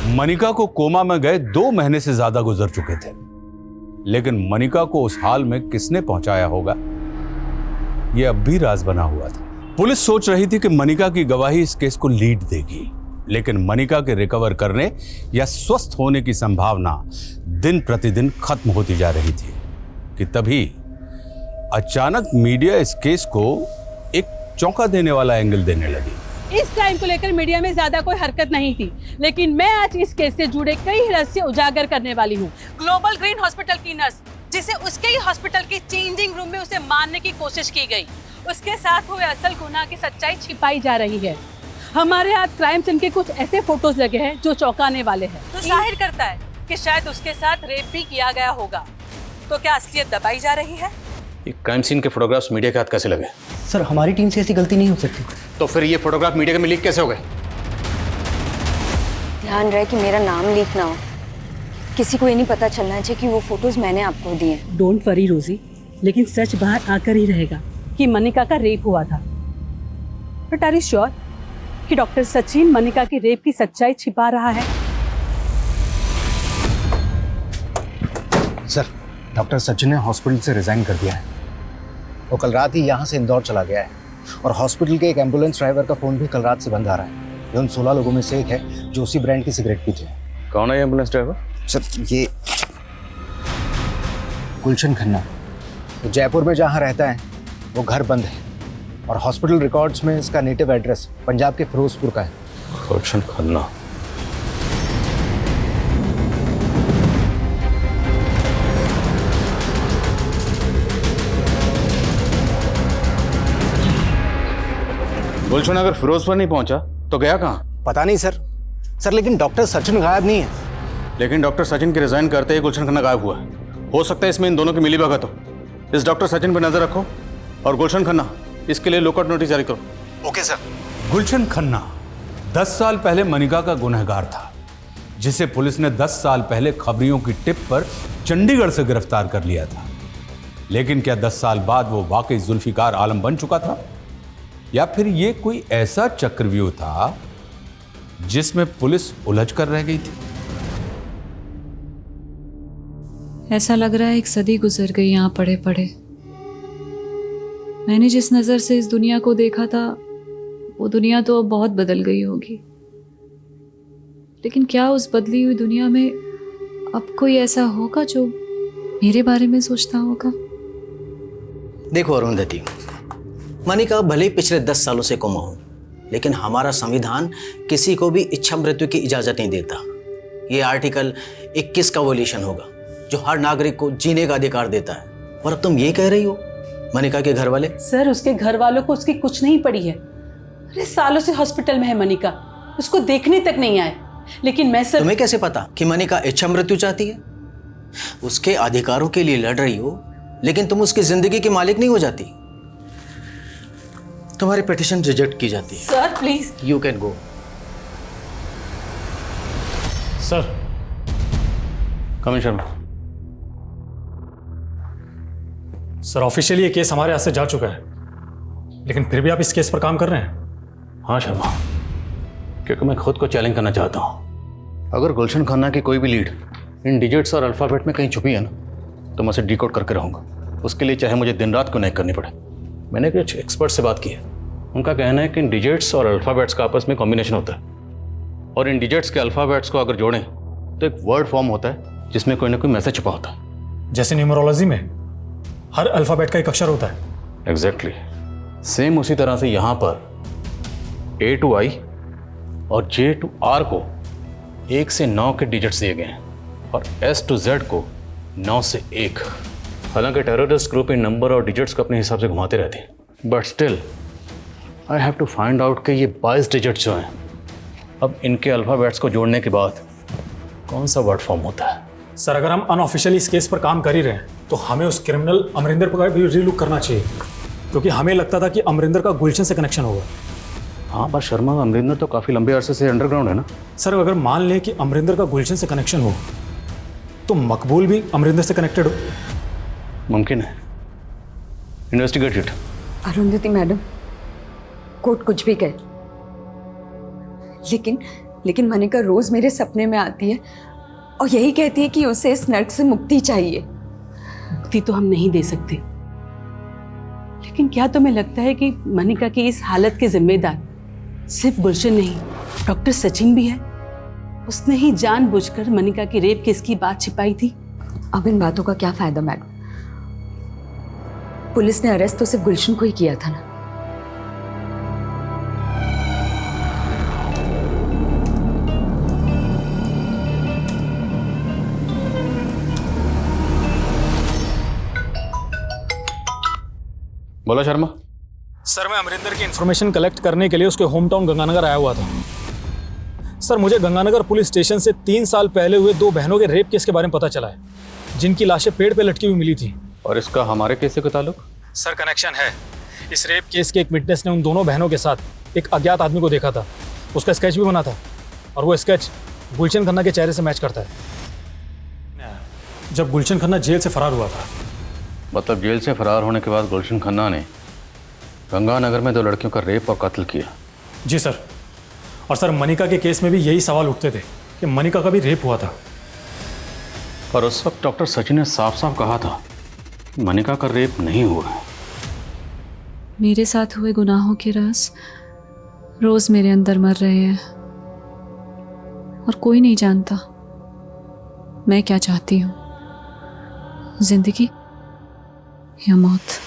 मनिका को कोमा में गए 2 महीने से ज्यादा गुजर चुके थे, लेकिन मनिका को उस हाल में किसने पहुंचाया होगा यह अब भी राज बना हुआ था। पुलिस सोच रही थी कि मनिका की गवाही इस केस को लीड देगी, लेकिन मनिका के रिकवर करने या स्वस्थ होने की संभावना दिन प्रतिदिन खत्म होती जा रही थी कि तभी अचानक मीडिया इस केस को एक चौंका देने वाला एंगल देने लगी। इस क्राइम को लेकर मीडिया में ज्यादा कोई हरकत नहीं थी, लेकिन मैं आज इस केस से जुड़े कई रहस्य उजागर करने वाली हूँ। ग्लोबल ग्रीन हॉस्पिटल की नर्स, जिसे उसके ही हॉस्पिटल के चेंजिंग रूम में उसे मारने की कोशिश की गई, उसके साथ हुए असल गुनाह की सच्चाई छिपाई जा रही है। हमारे हाथ क्राइम सीन के कुछ ऐसे फोटोज लगे हैं जो चौंकाने वाले हैं, तो जाहिर करता है कि शायद उसके साथ रेप भी किया गया होगा। तो क्या असलियत दबाई जा रही है? ये क्राइम सीन के फोटोग्राफ्स मीडिया के हाथ कैसे लगे? सर हमारी टीम से ऐसी गलती नहीं हो सकती। तो फिर ये फोटोग्राफ मीडिया में लीक कैसे हो गए? ध्यान रहे कि मेरा नाम लीक ना हो, किसी को ये नहीं पता चलना चाहिए कि वो फोटोज मैंने आपको दिए हैं। डोंट वरी रोजी, लेकिन सच बाहर आकर ही रहेगा कि मनिका का रेप हुआ था। बट आर यू श्योर कि डॉक्टर सचिन मनिका की रेप की सच्चाई छिपा रहा है? सर, डॉक्टर सचिन ने हॉस्पिटल से रिजाइन कर दिया है। वो कल रात ही यहाँ से इंदौर चला गया है और हॉस्पिटल के एक एम्बुलेंस ड्राइवर का फ़ोन भी कल रात से बंद आ रहा है। ये उन 16 लोगों में से एक है जो उसी ब्रांड की सिगरेट पीते हैं। कौन है एम्बुलेंस ड्राइवर? सर, ये गुलशन खन्ना। तो जयपुर में जहाँ रहता है वो घर बंद है और हॉस्पिटल रिकॉर्ड्स में इसका नेटिव एड्रेस पंजाब के फिरोजपुर का है। गुलशन खन्ना। गुलशन अगर फिरोजपुर नहीं पहुंचा तो गया कहाँ? पता नहीं सर। सर लेकिन डॉक्टर सचिन गायब नहीं है। लेकिन डॉक्टर सचिन के रिजाइन करते ही गुलशन खन्ना गायब हुआ है। हो सकता है इसमें इन दोनों की मिली भगत हो। इस डॉक्टर सचिन पर नजर रखो और गुलशन खन्ना, इसके लिए लुकआउट नोटिस जारी करो। Okay sir. गुलशन खन्ना 10 साल पहले मनिका का गुनहगार था, जिसे पुलिस ने 10 साल पहले खबरियों की टिप पर चंडीगढ़ से गिरफ्तार कर लिया था। लेकिन क्या 10 साल बाद वो वाकई जुल्फिकार आलम बन चुका था, या फिर ये कोई ऐसा चक्रव्यूह था जिसमें पुलिस उलझ कर रह गई थी? ऐसा लग रहा है एक सदी गुजर गई यहाँ पड़े पड़े। मैंने जिस नज़र से इस दुनिया को देखा था, वो दुनिया तो अब बहुत बदल गई होगी। लेकिन क्या उस बदली हुई दुनिया में अब कोई ऐसा होगा जो मेरे बारे में सोचता होगा? देखो अरुंधति, मनिका भले ही पिछले 10 सालों से कोमा हो, लेकिन हमारा संविधान किसी को भी इच्छा मृत्यु की इजाज़त नहीं देता। ये आर्टिकल 21 का वोल्यूशन होगा जो हर नागरिक को जीने का अधिकार देता है। और अब तुम ये कह रही हो मनिका के घर वाले? सर, उसके घर वालों को उसकी कुछ नहीं पड़ी है। अरे सालों से हॉस्पिटल में है मनिका, उसको देखने तक नहीं आए। लेकिन मैं सर, तुम्हें कैसे पता कि मनिका इच्छा मृत्यु चाहती है? उसके अधिकारों के लिए लड़ रही हो, लेकिन तुम उसकी जिंदगी की मालिक नहीं हो जाती। तुम्हारी पिटीशन रिजेक्ट की जाती है। Sir please, you can go. Sir. Commissioner Sharma. Sir officially ये केस हमारे हाथ से जा चुका है, लेकिन फिर भी आप इस केस पर काम कर रहे हैं? हाँ शर्मा, क्योंकि मैं खुद को चैलेंज करना चाहता हूँ। अगर गुलशन खन्ना की कोई भी लीड इन डिजिट्स और अल्फ़ाबेट में कहीं छुपी है ना, तो मैं उसे डिकोड करके रहूँगा। उसके लिए चाहे मुझे दिन रात क्यों नहीं करनी पड़े। मैंने कुछ एक्सपर्ट से बात की है, उनका कहना है कि इन डिजिट्स और अल्फ़ाबेट्स का आपस में कॉम्बिनेशन होता है, और इन डिजिट्स के अल्फ़ाबेट्स को अगर जोड़ें तो एक वर्ड फॉर्म होता है जिसमें कोई ना कोई मैसेज छुपा होता है। जैसे न्यूमरोलॉजी में हर अल्फ़ाबेट का एक अक्षर होता है। एग्जैक्टली सेम उसी तरह से यहाँ पर A to I और J to R को 1 से 9 के डिजिट्स दिए गए हैं, और S to Z को 9 से 1। हालांकि टेररिस्ट ग्रुप इन नंबर और डिजिट्स को अपने हिसाब से घुमाते रहते हैं, but still I have to find out कि ये 22 डिजिट्स जो हैं, अब इनके अल्फ़ाबेट्स को जोड़ने के बाद कौन सा वर्ड फॉर्म होता है। सर अगर हम अनऑफिशियली इस केस पर काम कर ही रहे हैं, तो हमें उस क्रिमिनल अमरिंदर पर भी रीलुक करना चाहिए, क्योंकि हमें लगता था कि अमरिंदर का गुलशन से कनेक्शन होगा। हाँ बस शर्मा, अमरिंदर तो काफ़ी लंबे अरसे से अंडरग्राउंड है ना। सर अगर मान लें कि अमरिंदर का गुलशन से कनेक्शन हो, तो मकबूल भी अमरिंदर से कनेक्टेड हो। मुमकिन है, investigate it. Arundhati madam, court कुछ भी कहे, लेकिन मनिका रोज मेरे सपने में आती है और यही कहती है कि उसे इस नर्क से मुक्ति चाहिए। मुक्ति तो हम नहीं दे सकते, लेकिन क्या तुम्हें लगता है कि मनिका की इस हालत के जिम्मेदार सिर्फ गुलशन नहीं, डॉक्टर सचिन भी है? उसने ही जानबूझकर मनिका की रेप केस की बात छिपाई थी। अब इन बातों का क्या फायदा मैडम? पुलिस ने अरेस्ट तो सिर्फ गुलशन को ही किया था ना। बोला शर्मा। सर मैं अमरिंदर की इन्फॉर्मेशन कलेक्ट करने के लिए उसके होम टाउन गंगानगर आया हुआ था। सर मुझे गंगानगर पुलिस स्टेशन से 3 साल पहले हुए 2 बहनों के रेप केस के बारे में पता चला है, जिनकी लाशें पेड़ पे लटकी हुई मिली थी। और इसका हमारे केस से कोई ताल्लुक? सर कनेक्शन है। इस रेप केस के एक विटनेस ने उन दोनों बहनों के साथ एक अज्ञात आदमी को देखा था। उसका स्केच भी बना था और वो स्केच गुलशन खन्ना के चेहरे से मैच करता है जब गुलशन खन्ना जेल से फरार हुआ था। मतलब जेल से फरार होने के बाद गुलशन खन्ना ने गंगानगर में 2 लड़कियों का रेप और कत्ल किया। जी सर। और सर मनिका के केस में भी यही सवाल उठते थे कि मनिका का भी रेप हुआ था। और उस वक्त डॉक्टर सचिन ने साफ साफ कहा था कि मनिका का रेप नहीं हुआ है। मेरे साथ हुए गुनाहों के राज रोज मेरे अंदर मर रहे हैं और कोई नहीं जानता मैं क्या चाहती हूँ, जिंदगी या मौत।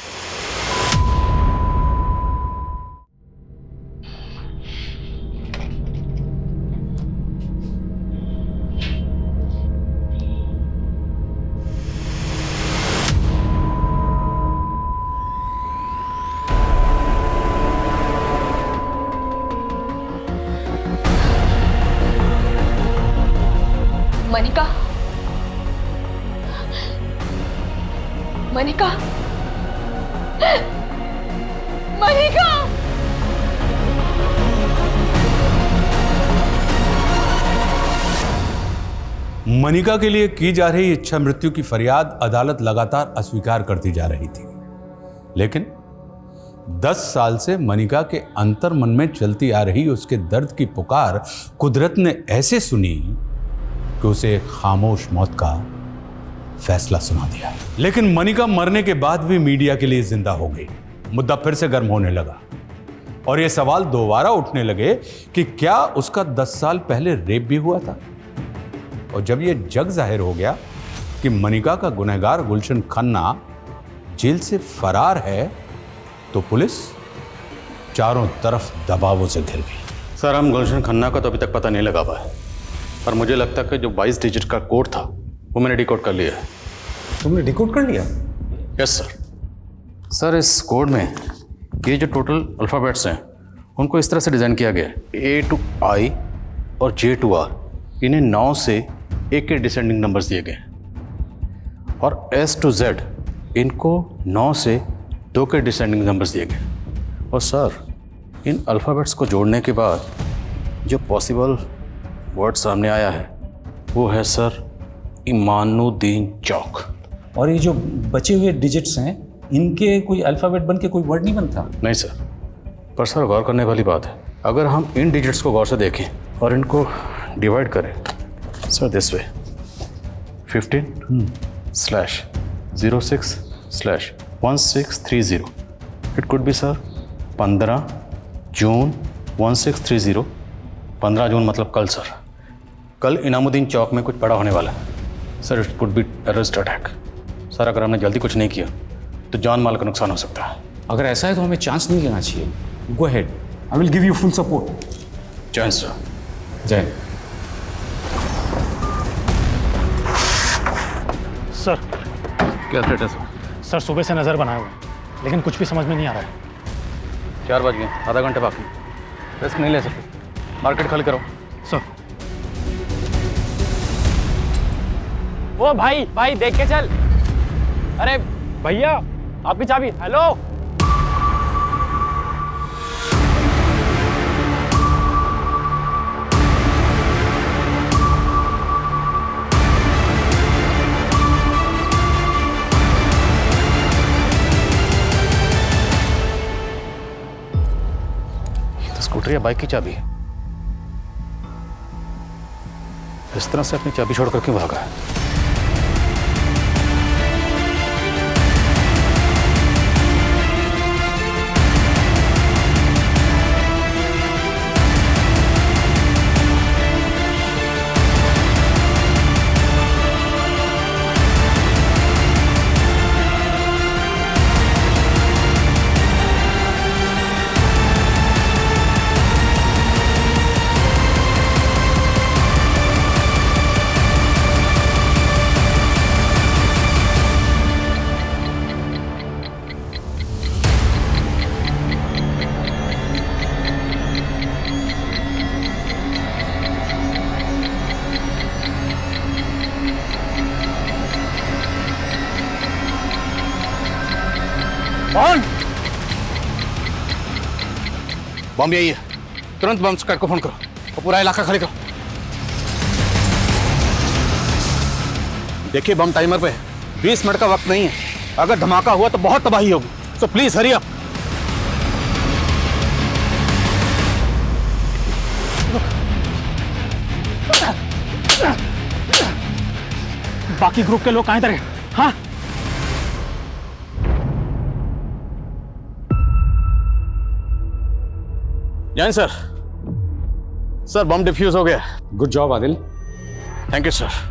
मनिका, मनिका, मनिका। मनिका के लिए की जा रही इच्छा मृत्यु की फरियाद अदालत लगातार अस्वीकार करती जा रही थी, लेकिन 10 साल से मनिका के अंतर मन में चलती आ रही उसके दर्द की पुकार कुदरत ने ऐसे सुनी कि उसे खामोश मौत का फैसला सुना दिया। लेकिन मनिका मरने के बाद भी मीडिया के लिए जिंदा हो गई। मुद्दा फिर से गर्म होने लगा और यह सवाल दोबारा उठने लगे कि क्या उसका 10 साल पहले रेप भी हुआ था। और जब यह जग जाहिर हो गया कि मनिका का गुनहगार गुलशन खन्ना जेल से फरार है, तो पुलिस चारों तरफ दबावों से घिर गई। सर हम गुलशन खन्ना का तो अभी तक पता नहीं लगा पाए, पर मुझे लगता है कि जो 22 डिजिट का कोड था वो मैंने डिकोड कर लिया है। तुमने डिकोड कर लिया? Yes sir. सर इस कोड में ये जो टोटल अल्फ़ाबेट्स हैं उनको इस तरह से डिज़ाइन किया गया है, A to I और J to R, इन्हें 9 से 1 के डिसेंडिंग नंबर्स दिए गए, और S to Z इनको 9 से 2 के डिसेंडिंग नंबर्स दिए गए। और सर इन अल्फ़ाबेट्स को जोड़ने के बाद जो पॉसिबल वर्ड सामने आया है वो है सर इमानुद्दीन चौक। और ये जो बचे हुए डिजिट्स हैं इनके कोई अल्फ़ाबेट बन के कोई वर्ड नहीं बनता? नहीं सर, पर सर गौर करने वाली बात है, अगर हम इन डिजिट्स को गौर से देखें और इनको डिवाइड करें sir this way 15/06/1630, it could be sir 15 जून 1630। 15 जून मतलब कल सर। कल इनामुद्दीन चौक में कुछ बड़ा होने वाला है sir. It could be terrorist attack sir. अगर हमने जल्दी कुछ नहीं किया तो जान माल का नुकसान हो सकता है। अगर ऐसा है तो हमें चांस नहीं लेना चाहिए। Go ahead, I will give you full support. Chance sir. जय। सर क्या थ्रेट है सर? सर सुबह से नज़र बनाए हुए लेकिन कुछ भी समझ में नहीं आ रहा है। 4 बज गए, आधा घंटे बाकी, रिस्क नहीं ले सकते। मार्केट खाली करो सर। वो भाई देख के चल। अरे भैया आपकी चाबी। हेलो ये तो स्कूटर या बाइक की चाबी है। इस तरह से अपनी चाबी छोड़कर क्यों भागा है? बम यही है, तुरंत बम स्क्वाड को फोन करो और पूरा इलाका खाली करो। देखिए बम टाइमर पे है, 20 मिनट का वक्त नहीं है। अगर धमाका हुआ तो बहुत तबाही होगी, तो प्लीज हरी अप। बाकी ग्रुप के लोग कहाँ इधर हैं? हाँ जैन सर, सर बम डिफ्यूज हो गया। Good job Adil. Thank you sir.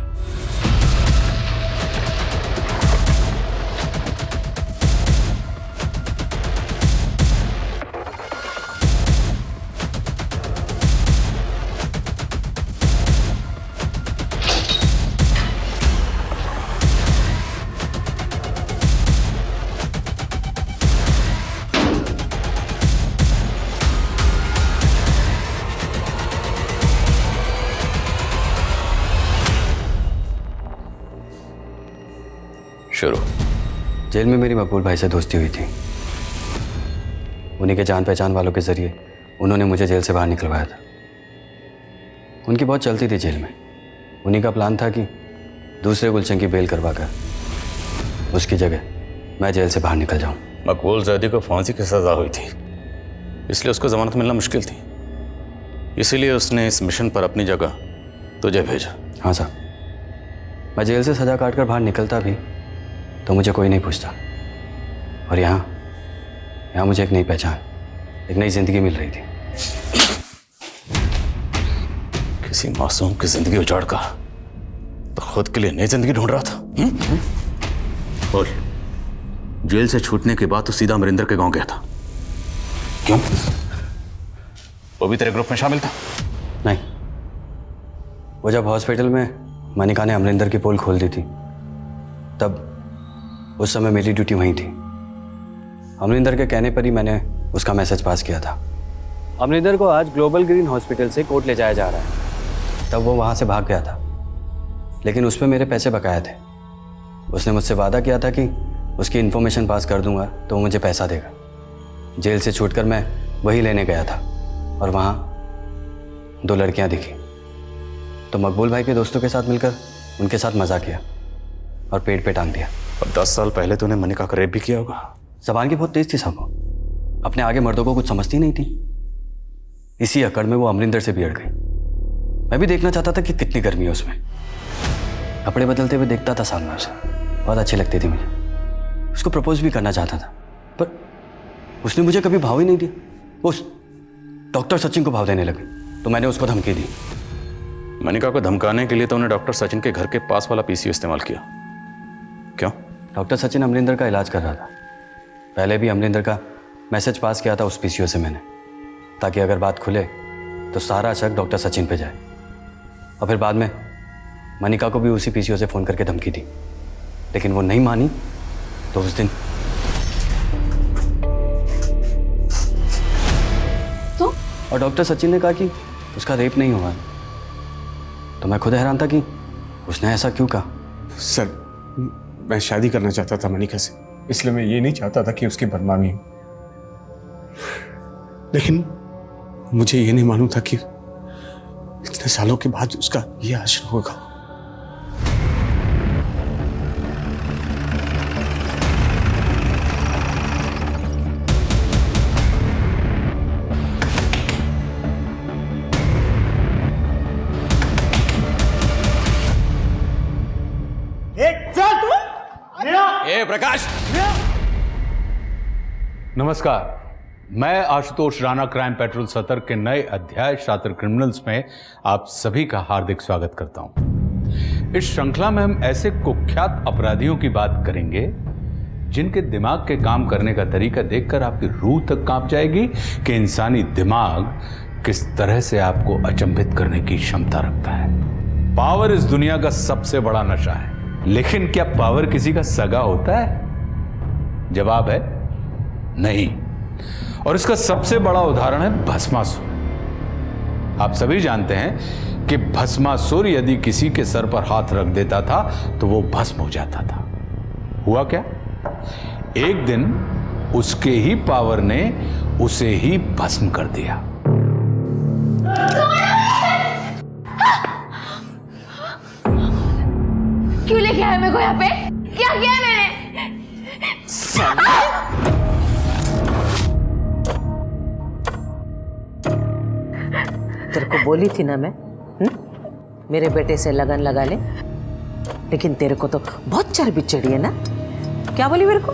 शुरू। जेल में मेरी मकबूल भाई से दोस्ती हुई थी। उन्हीं के जान पहचान वालों के जरिए उन्होंने मुझे जेल से बाहर निकलवाया था। उनकी बहुत चलती थी जेल में। उन्हीं का प्लान था कि दूसरे गुलशन की बेल करवा कर उसकी जगह मैं जेल से बाहर निकल जाऊं। मकबूल जैदी को फांसी की सजा हुई थी, इसलिए उसको जमानत मिलना मुश्किल थी। इसीलिए उसने इस मिशन पर अपनी जगह तुझे भेजा। हाँ साहब, मैं जेल से सजा काट कर बाहर निकलता भी तो मुझे कोई नहीं पूछता। और यहाँ मुझे एक नई पहचान, एक नई जिंदगी मिल रही थी। किसी मासूम की जिंदगी उजाड़ कर तो खुद के लिए नई जिंदगी ढूंढ रहा था। बोल, जेल से छूटने के बाद तो सीधा अमरिंदर के गांव गया था, क्यों? वो भी तेरे ग्रुप में शामिल था? नहीं, वो जब हॉस्पिटल में मनिका ने अमरिंदर की पोल खोल दी थी, तब उस समय मेरी ड्यूटी वहीं थी। अमरिंदर के कहने पर ही मैंने उसका मैसेज पास किया था। अमरिंदर को आज ग्लोबल ग्रीन हॉस्पिटल से कोर्ट ले जाया जा रहा है। तब वो वहाँ से भाग गया था, लेकिन उस पर मेरे पैसे बकाया थे। उसने मुझसे वादा किया था कि उसकी इन्फॉर्मेशन पास कर दूंगा तो वो मुझे पैसा देगा। जेल से छूटकर मैं वही लेने गया था और वहाँ 2 लड़कियाँ दिखी, तो मकबूल भाई के दोस्तों के साथ मिलकर उनके साथ मजा किया और पेट पे टांग दिया। और 10 साल पहले तूने मनिका का रेप भी किया होगा। जबान की बहुत तेज थी साहब, अपने आगे मर्दों को कुछ समझती नहीं थी। इसी अकड़ में वो अमरिंदर से बिगड़ गई। मैं भी देखना चाहता था कि कितनी गर्मी है उसमें। कपड़े बदलते हुए देखता था साल में उसे, बहुत अच्छी लगती थी मुझे। उसको प्रपोज भी करना चाहता था, पर उसने मुझे कभी भाव ही नहीं दिया। उस डॉक्टर सचिन को भाव देने लगी तो मैंने उसको धमकी दी। मनिका को धमकाने के लिए तो उन्हें डॉक्टर सचिन के घर के पास वाला पीसीओ इस्तेमाल किया। क्यों? डॉक्टर सचिन अमरिंदर का इलाज कर रहा था। पहले भी अमरिंदर का मैसेज पास किया था उस पीसीओ से मैंने, ताकि अगर बात खुले तो सारा शक डॉक्टर सचिन पे जाए। और फिर बाद में मनिका को भी उसी पीसीओ से फ़ोन करके धमकी दी, लेकिन वो नहीं मानी। तो उस दिन तो और डॉक्टर सचिन ने कहा कि उसका रेप नहीं हुआ। तो मैं खुद हैरान था कि उसने ऐसा क्यों कहा। सर, मैं शादी करना चाहता था मनिका से, इसलिए मैं ये नहीं चाहता था कि उसकी बदनामी हो। लेकिन मुझे ये नहीं मालूम था कि इतने सालों के बाद उसका ये आश्रय होगा। प्रकाश, नमस्कार, मैं आशुतोष राणा क्राइम पेट्रोल सतर्क के नए अध्याय शातिर क्रिमिनल्स में आप सभी का हार्दिक स्वागत करता हूं। इस श्रृंखला में हम ऐसे कुख्यात अपराधियों की बात करेंगे जिनके दिमाग के काम करने का तरीका देखकर आपकी रूह तक कांप जाएगी कि इंसानी दिमाग किस तरह से आपको अचंभित करने की क्षमता रखता है। पावर इस दुनिया का सबसे बड़ा नशा है, लेकिन क्या पावर किसी का सगा होता है? जवाब है नहीं। और इसका सबसे बड़ा उदाहरण है भस्मासुर। आप सभी जानते हैं कि भस्मासुर यदि किसी के सर पर हाथ रख देता था तो वो भस्म हो जाता था। हुआ क्या? एक दिन उसके ही पावर ने उसे ही भस्म कर दिया। क्यों लेके आया मेरे को यहाँ पे? क्या किया है मैंने? तेरे को बोली थी ना मैं, मेरे बेटे से लगन लगा ले, लेकिन तेरे को तो बहुत चर्बी चढ़ी है ना। क्या बोली मेरे को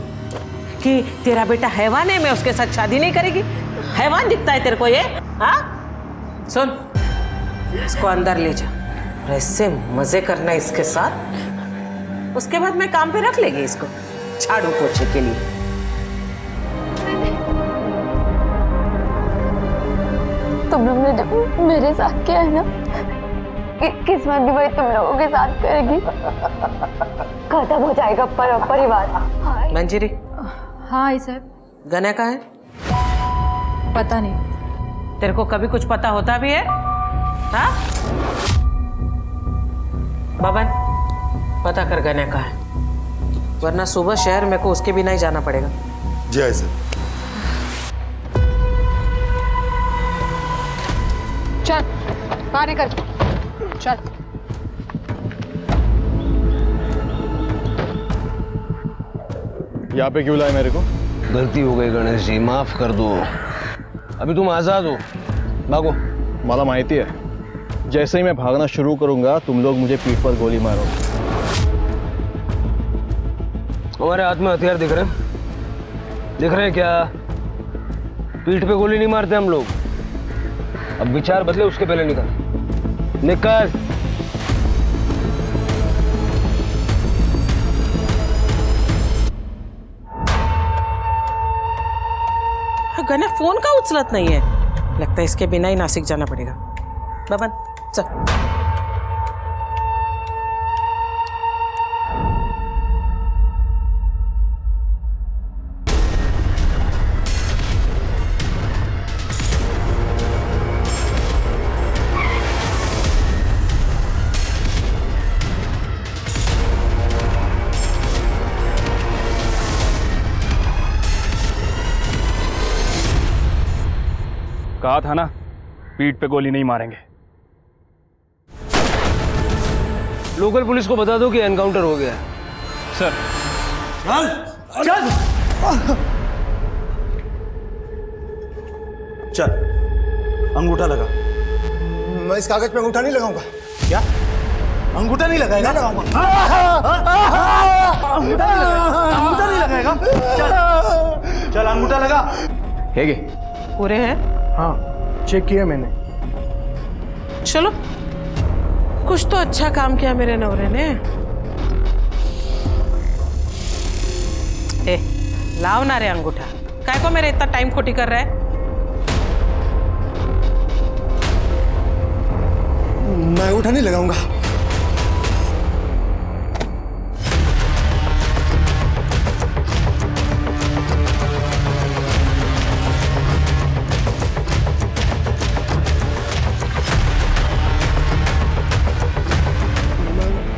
कि तेरा बेटा हैवान है, मैं उसके साथ शादी नहीं करेगी। हैवान दिखता है तेरे को ये? हाँ, सुन, इसको अंदर ले जा, ऐसे मजे करना इसके साथ, उसके बाद मैं काम पे रख लेगी इसको झाड़ू पोछे के लिए। तुम लोग ने जब मेरे साथ किया है ना, किस्मत भी वही तुम लोगों के साथ करेगी। खत्म हो जाएगा परिवार। मंजरी। हाँ आई साहब। गना कहाँ है? पता नहीं। तेरे को कभी कुछ पता होता भी है? हाँ? बबन, पता कर गना कहाँ है, वरना सुबह शहर मेरे को उसके बिना ही जाना पड़ेगा। जी आई साहब। चल बाहर निकल, चल। यहाँ पे क्यों लाए मेरे को? गलती हो गई गणेश जी, माफ कर दो। अभी तुम आजाद हो, भागो। मला माहिती है, जैसे ही मैं भागना शुरू करूंगा तुम लोग मुझे पीठ पर गोली मारो। हमारे हाथ में हथियार दिख रहे हैं? दिख रहे हैं क्या? पीठ पे गोली नहीं मारते हम लोग। अब विचार बदले, उसके पहले निकल निकल। गने फोन का उछलत नहीं है, लगता है इसके बिना ही नासिक जाना पड़ेगा। बबन चल। कहा था ना, पीठ पे गोली नहीं मारेंगे। लोकल पुलिस को बता दो कि एनकाउंटर हो गया है। सर चल चल चल, अंगूठा लगा। मैं इस कागज पे अंगूठा नहीं लगाऊंगा। क्या? अंगूठा नहीं लगाएगा? लगाऊंगा। अंगूठा नहीं लगाएगा? चल चल, अंगूठा लगा। है पूरे हैं? हाँ, चेक किया मैंने। चलो, कुछ तो अच्छा काम किया मेरे नवरे ने। ए, लाओ ना रे अंगूठा, काय को मेरे इतना टाइम खोटी कर रहा है? मैं अंगूठा नहीं लगाऊंगा।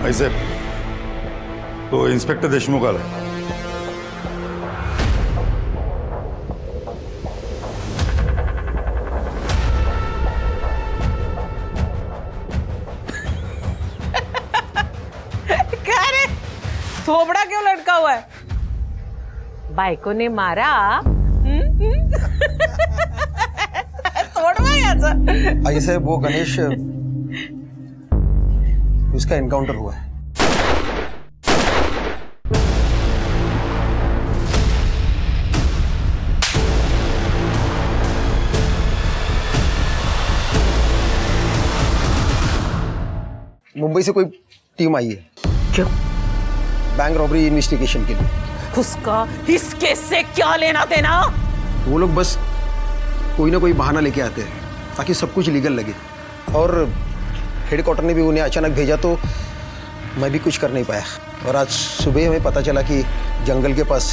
ऐसे तो इंस्पेक्टर देशमुख आला। क्या रे, थोबड़ा क्यों लटका हुआ है? बाइको ने मारा? तोड़वा याचा। ऐसे वो गणेश, उसका एनकाउंटर हुआ है। मुंबई से कोई टीम आई है। क्यों? बैंक रॉबरी इन्वेस्टिगेशन के लिए। उसका इस केस से क्या लेना देना? वो लोग बस कोई ना कोई बहाना लेके आते हैं ताकि सब कुछ लीगल लगे, और हेडक्वार्टर ने भी उन्हें अचानक भेजा तो मैं भी कुछ कर नहीं पाया। और आज सुबह हमें पता चला कि जंगल के पास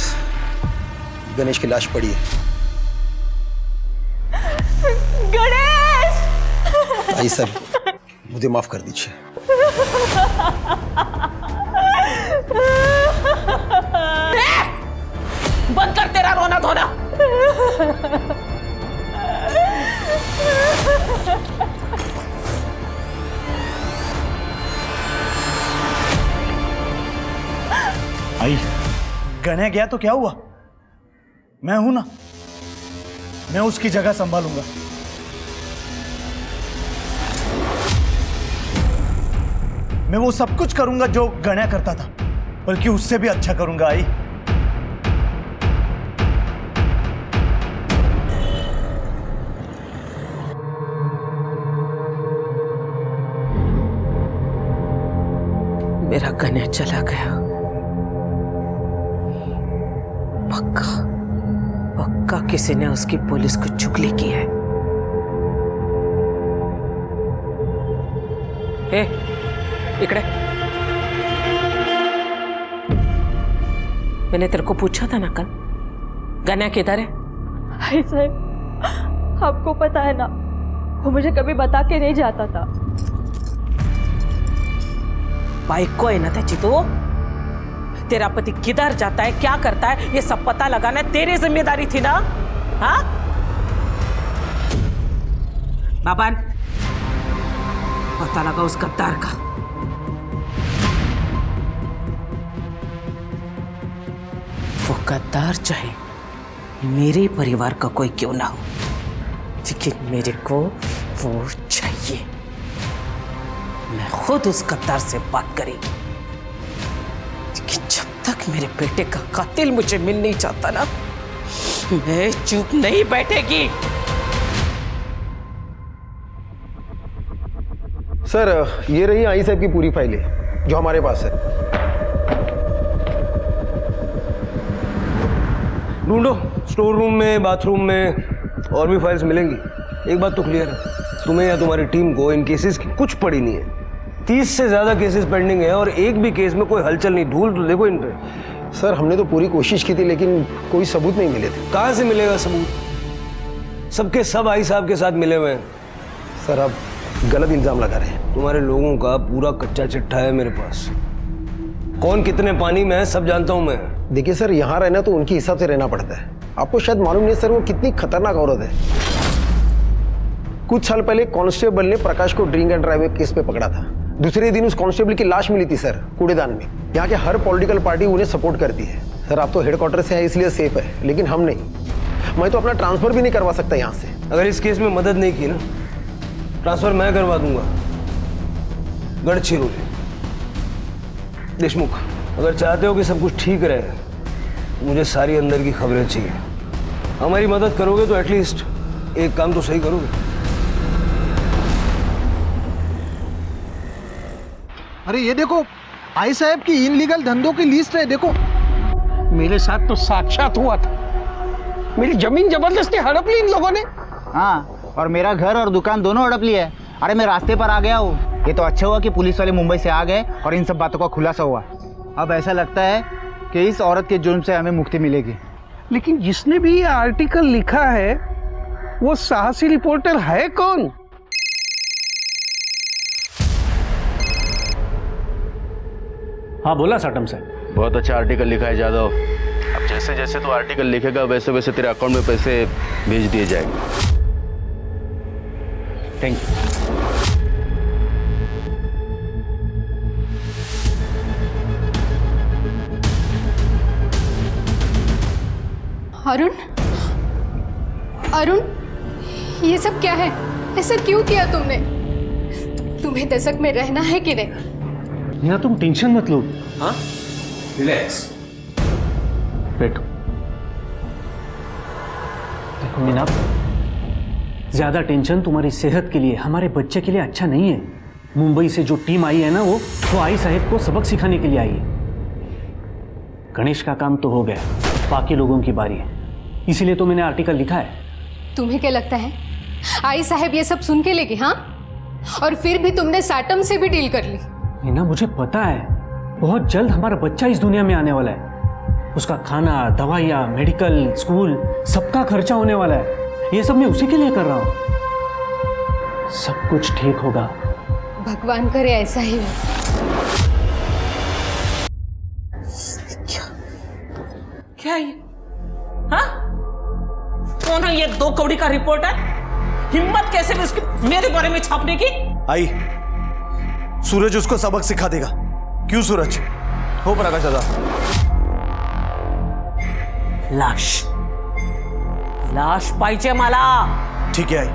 गणेश की लाश पड़ी है। गणेश! भाई साहब, मुझे माफ कर दीजिए। बंद कर तेरा रोना धोना। आई, गने गया तो क्या हुआ? मैं हूं ना, मैं उसकी जगह संभालूंगा। मैं वो सब कुछ करूंगा जो गण्या करता था, बल्कि उससे भी अच्छा करूंगा। आई, मेरा गण्या चला गया। पक्का पक्का किसी ने उसकी पुलिस को चुगली की है। ए, इकड़े। मैंने तेरे को पूछा था ना कल, गण्या किधर है? हाय साहब, आपको पता है ना, वो मुझे कभी बता के नहीं जाता था। बाइक है ना त्याची तो तेरा पति किधर जाता है, क्या करता है, ये सब पता लगाना तेरी जिम्मेदारी थी ना। हाँ बाबान, पता लगा उस गद्दार का। वो गद्दार चाहे मेरे परिवार का कोई क्यों ना हो, लेकिन मेरे को वो चाहिए। मैं खुद उस गद्दार से बात करेगी, लेकिन जब तक मेरे बेटे का कातिल मुझे मिल नहीं चाहता ना, मैं चुप नहीं बैठेगी। सर, ये रही आई साहब की पूरी फाइलें जो हमारे पास है। ढूंढो, स्टोर रूम में, बाथरूम में, और भी फाइल्स मिलेंगी। एक बात तो क्लियर है, तुम्हें या तुम्हारी टीम को इन केसेस की कुछ पड़ी नहीं है। 30 से ज्यादा केसेस पेंडिंग है और एक भी केस में कोई हलचल नहीं। धूल तो देखो इन पे। सर, हमने तो पूरी कोशिश की थी, लेकिन कोई सबूत नहीं मिले थे। कहाँ से मिलेगा सबूत? सबके सब आई साहब के साथ मिले हुए हैं। सर, आप गलत इल्जाम लगा रहे हैं। तुम्हारे लोगों का पूरा कच्चा चिट्ठा है मेरे पास। कौन कितने पानी में है सब जानता हूं मैं। देखिए सर, यहाँ रहना तो उनके हिसाब से रहना पड़ता है। आपको शायद मालूम नहीं सर, वो कितनी खतरनाक औरत है। कुछ साल पहले कांस्टेबल ने प्रकाश को ड्रिंक एंड ड्राइव केस पे पकड़ा था। दूसरे दिन उस कांस्टेबल की लाश मिली थी सर, कूड़ेदान में। यहाँ के हर पॉलिटिकल पार्टी उन्हें सपोर्ट करती है। सर, आप तो हेडक्वार्टर से हैं इसलिए सेफ है, लेकिन हम नहीं। मैं तो अपना ट्रांसफर भी नहीं करवा सकता यहाँ से। अगर इस केस में मदद नहीं की ना, ट्रांसफर मैं करवा दूंगा। गढ़चिरोली। देशमुख, अगर चाहते हो कि सब कुछ ठीक रहे, तो मुझे सारी अंदर की खबरें चाहिए। हमारी मदद करोगे तो एटलीस्ट एक काम तो सही करोगे। अरे ये देखो, आई साहब की इनलीगल धंधों की लिस्ट है। देखो, मेरे साथ तो साक्षात हुआ था। मेरी जमीन जबरदस्ती हड़प ली इन लोगों ने। हाँ, और मेरा घर और दुकान दोनों हड़प लिया है। अरे मैं रास्ते पर आ गया हूँ। ये तो अच्छा हुआ कि पुलिस वाले मुंबई से आ गए और इन सब बातों का खुलासा हुआ। अब ऐसा लगता है कि इस औरत के जुर्म से हमें मुक्ति मिलेगी। लेकिन जिसने भी ये आर्टिकल लिखा है, वो साहसी रिपोर्टर है कौन? हाँ बोला साटम साहब। बहुत अच्छा आर्टिकल लिखा है जादव। अब जैसे जैसे तो आर्टिकल लिखेगा वैसे वैसे तेरे अकाउंट में पैसे भेज दिए जाएंगे। Thank you. अरुण, अरुण, ये सब क्या है? ऐसा क्यों किया तुमने? तुम्हें दशक में रहना है कि नहीं? मीना, तुम टेंशन मत लो। हाँ, रिलैक्स, बैठो। देखो मीना, ज्यादा टेंशन तुम्हारी सेहत के लिए, हमारे बच्चे के लिए अच्छा नहीं है। मुंबई से जो टीम आई है ना, वो आई साहब को सबक सिखाने के लिए आई है। गणेश का काम तो हो गया, बाकी लोगों की बारी है। इसीलिए तो मैंने आर्टिकल लिखा है। तुम्हें क्या लगता है आई साहब ये सब सुन के लेगी? हाँ, और फिर भी तुमने साटम से भी डील कर ली। मीना, मुझे पता है बहुत जल्द हमारा बच्चा इस दुनिया में आने वाला है। उसका खाना, दवाइयाँ, मेडिकल, स्कूल, सबका खर्चा होने वाला है। ये सब मैं उसी के लिए कर रहा हूँ। सब कुछ ठीक होगा। भगवान करे ऐसा ही हो। क्या ये? कौन है ये 2 कौड़ी का रिपोर्टर? हिम्मत कैसे भी उसकी मेरे बारे में छापने की? आई, सूरज उसको सबक सिखा देगा। क्यों सूरज? हो प्रकाश दादा। लाश पाहिजे मला। ठीक है आई,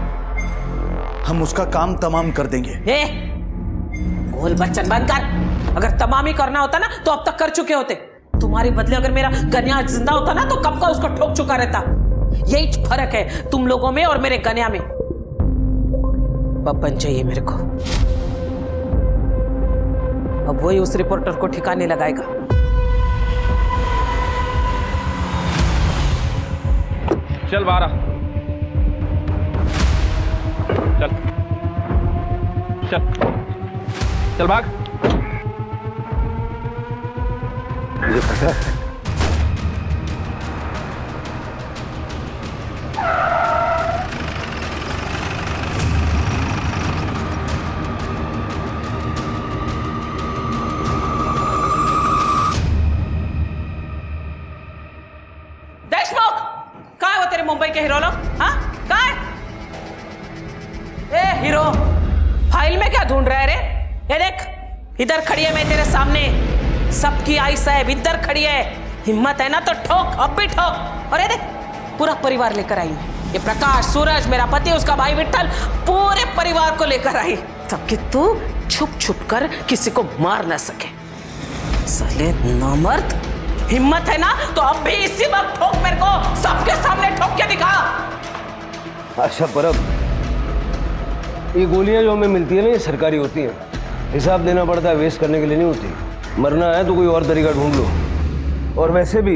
हम उसका काम तमाम कर देंगे। गोल बच्चन बंद कर। अगर तमाम ही करना होता ना तो अब तक कर चुके होते। तुम्हारे बदले अगर मेरा गनिया जिंदा होता ना तो कब का उसको ठोक चुका रहता। यही फर्क है तुम लोगों में और मेरे गनिया में। पप्पन चाहिए मेरे को। अब वही उस रिपोर्टर को ठिकाने लगाएगा। चल बारह, चल चल चल भाग। मुझे पता है देशमुख, कहाँ है वो तेरे मुंबई के हीरो लोग? हाँ कहाँ है? ए हीरो, फाइल में क्या ढूंढ रहा है रे? ये देख, इधर खड़ी है मैं तेरे सामने। सबकी आई साहब इधर खड़ी है। हिम्मत है ना तो ठोक, अब भी ठोक। और ये देख, पूरा परिवार लेकर आई मैं। ये प्रकाश, सूरज, मेरा पति, उसका भाई विट्ठल, पूरे परिवार को लेकर आई। सबके तू छुप छुप कर किसी को मार ना सके। साले नामर्द, हिम्मत है ना तो अब भी इसी वक्त ठोक मेरे को। सबके सामने ठोक के दिखा। अच्छा परब, ये गोलियां जो हमें मिलती है ना, ये सरकारी होती हैं। हिसाब देना पड़ता है, वेस्ट करने के लिए नहीं होती। मरना है तो कोई और तरीका ढूंढ लो। और वैसे भी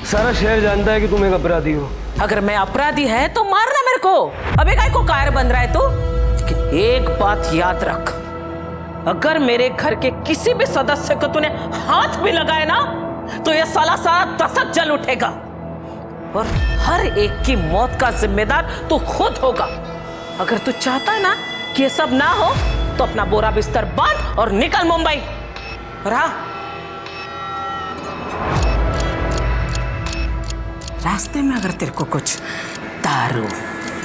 सारा शहर जानता है कि तुम एक अपराधी हो। अगर मैं अपराधी है तो मारना मेरे को। अबे काय को कायर बन रहा है तू? लेकिन एक बात याद रख, अगर मेरे घर के किसी भी सदस्य को तूने हाथ भी लगाया ना तो ये साला दशक जल उठेगा और हर एक की मौत का जिम्मेदार तू खुद होगा। अगर तू चाहता है ना कि ये सब ना हो तो अपना बोरा बिस्तर बांध और निकल मुंबई। रास्ते में अगर तेरे को कुछ दारू,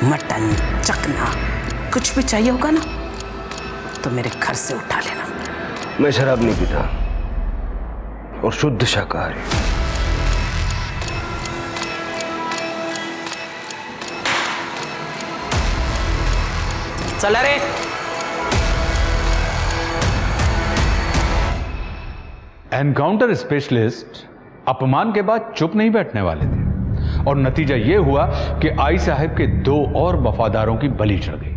मटन, चखना कुछ भी चाहिए होगा ना तो मेरे घर से उठा लेना। मैं शराब नहीं पीता और शुद्ध शाकाहारी। चल रे। एनकाउंटर स्पेशलिस्ट अपमान के बाद चुप नहीं बैठने वाले थे और नतीजा यह हुआ कि आई साहब के 2 और वफादारों की बलि चढ़ गई।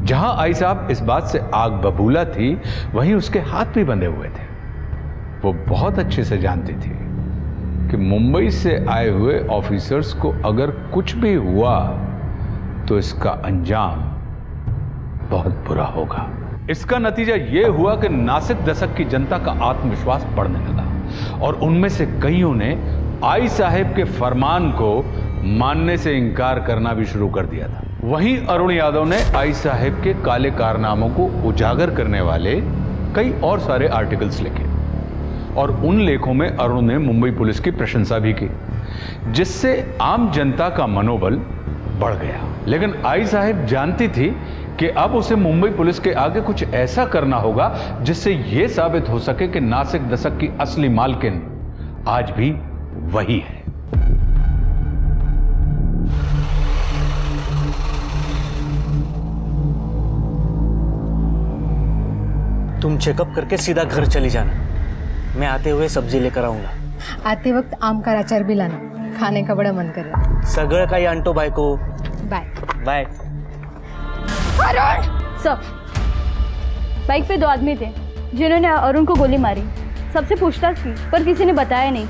जहां आई साहब इस बात से आग बबूला थी, वहीं उसके हाथ भी बंधे हुए थे। वो बहुत अच्छे से जानती थी कि मुंबई से आए हुए ऑफिसर्स को अगर कुछ भी हुआ तो इसका अंजाम बहुत बुरा होगा। इसका नतीजा यह हुआ कि नासिक दशक की जनता का आत्मविश्वास बढ़ने लगा और उनमें से कईयों ने आई साहब के फरमान को मानने से इनकार करना भी शुरू कर दिया था। वहीं अरुण यादव ने आई साहब के काले कारनामों को उजागर करने वाले कई और सारे आर्टिकल्स लिखे और उन लेखों में अरुण ने मुंबई पुलिस की प्रशंसा भी की, जिससे आम जनता का मनोबल बढ़ गया। लेकिन आई साहब जानती थी कि अब उसे मुंबई पुलिस के आगे कुछ ऐसा करना होगा जिससे यह साबित हो सके कि नासिक दशक की असली मालकिन आज भी वही है। तुम चेकअप करके सीधा घर चली जाना। मैं आते हुए सब्जी लेकर आऊंगा। आते वक्त आम का अचार भी लाना, खाने का बड़ा मन कर रहा है। सगळ काही आणतो बायको। Bye bye. Arun! Sir, bike पे 2 आदमी थे जिन्होंने अरुण को गोली मारी। सबसे पूछताछ की पर किसी ने बताया नहीं।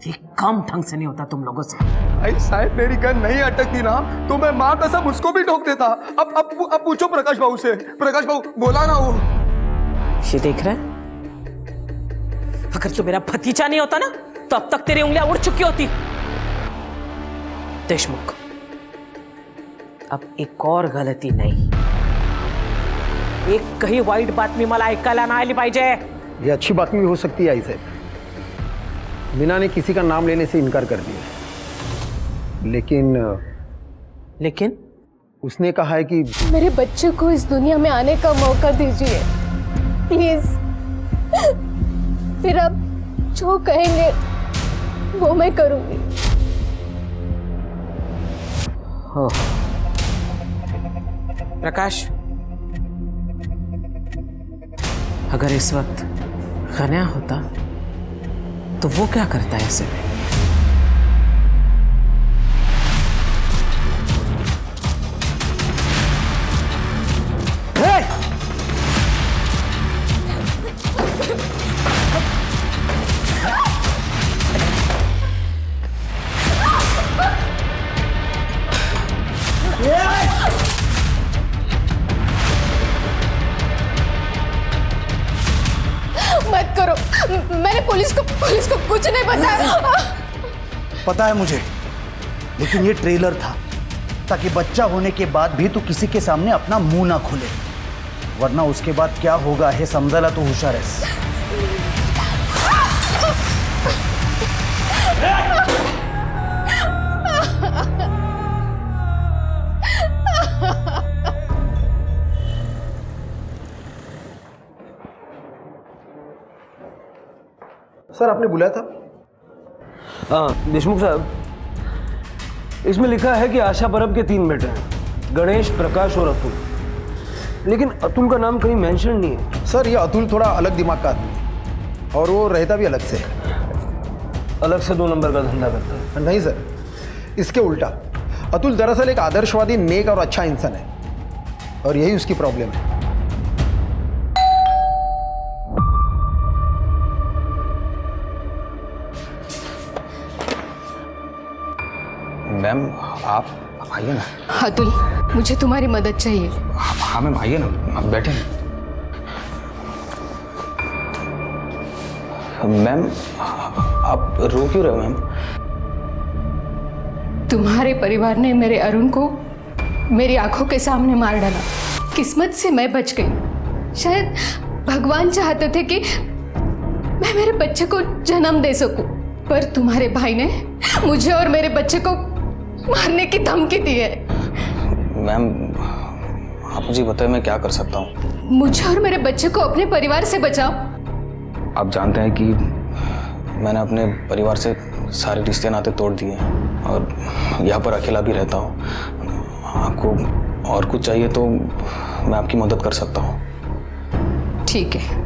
ये काम ढंग से नहीं होता तुम लोगों से। आई साहब, मेरी गन नहीं अटकती ना तो मैं माँ कसम उसको भी ठोक देता। अब पूछो प्रकाश बाबू से। प्रकाश बाबू बोला ना वो। ये देख रहा है, अगर तो मेरा भतीजा नहीं होता ना तो अब तक तेरी उंगलियां उड़ चुकी होती। देशमुख, अब एक और गलती नहीं, एक कही वाईट बातमी मला ऐकायला नाही आली पाहिजे। ये अच्छी बात भी हो सकती है आई साहब। मीना ने किसी का नाम लेने से इनकार कर दिया, लेकिन उसने कहा है कि मेरे बच्चे को इस दुनिया में आने का मौका दीजिए प्लीज। फिर आप जो कहेंगे वो मैं करूंगी। हो प्रकाश, अगर इस वक्त खन्या होता तो वो क्या करता है ऐसे में? मत करो, मैंने पुलिस को कुछ नहीं बताया। पता है मुझे, लेकिन ये ट्रेलर था ताकि बच्चा होने के बाद भी तू किसी के सामने अपना मुंह ना खोले, वरना उसके बाद क्या होगा है समझाला तो होशियार है। सर आपने बुलाया था? हाँ देशमुख साहब, इसमें लिखा है कि आशा परब के 3 बेटे हैं, गणेश, प्रकाश और अतुल, लेकिन अतुल का नाम कहीं मेंशन नहीं है। सर ये अतुल थोड़ा अलग दिमाग का आदमी है और वो रहता भी अलग से। अलग से 2 नंबर का धंधा करता है? नहीं सर, इसके उल्टा। अतुल दरअसल एक आदर्शवादी, नेक और अच्छा इंसान है और यही उसकी प्रॉब्लम है। मैम आप आइए ना। अतुल, मुझे तुम्हारी मदद चाहिए। हाँ मैम आइए ना, आप बैठे। मैम आप रो क्यों रहे हो मैम? तुम्हारे परिवार ने मेरे अरुण को मेरी आंखों के सामने मार डाला। किस्मत से मैं बच गई। शायद भगवान चाहते थे कि मैं मेरे बच्चे को जन्म दे सकूं, पर तुम्हारे भाई ने मुझे और मेरे बच्चे को मारने की धमकी दी है। मैम आप मुझे बताएं मैं क्या कर सकता हूँ? मुझे और मेरे बच्चे को अपने परिवार से बचाओ। आप जानते हैं कि मैंने अपने परिवार से सारे रिश्ते नाते तोड़ दिए हैं और यहाँ पर अकेला भी रहता हूँ। आपको और कुछ चाहिए तो मैं आपकी मदद कर सकता हूँ। ठीक है।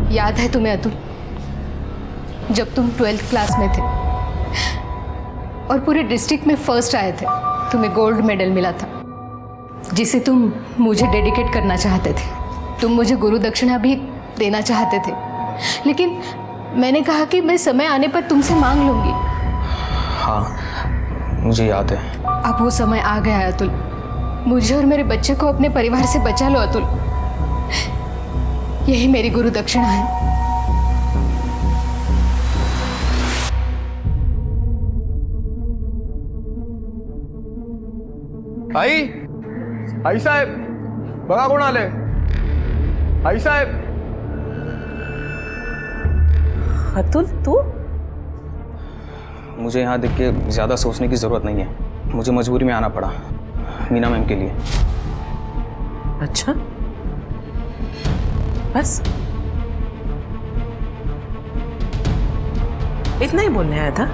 याद है तुम्हें अतुल, जब तुम 12th क्लास में थे और पूरे डिस्ट्रिक्ट में फर्स्ट आए थे, तुम्हें गोल्ड मेडल मिला था जिसे तुम मुझे डेडिकेट करना चाहते थे। तुम मुझे गुरु दक्षिणा भी देना चाहते थे, लेकिन मैंने कहा कि मैं समय आने पर तुमसे मांग लूंगी। हाँ मुझे याद है। अब वो समय आ गया है अतुल। मुझे और मेरे बच्चे को अपने परिवार से बचा लो अतुल। यही मेरी गुरु दक्षिणा है। आई साहेब, बघा कोण आले? आई साहेब। अतुल तू? मुझे यहाँ देख के ज़्यादा सोचने की ज़रूरत नहीं है। मुझे मजबूरी में आना पड़ा मीना मैम के लिए। अच्छा बस इतना ही बोलने आया था?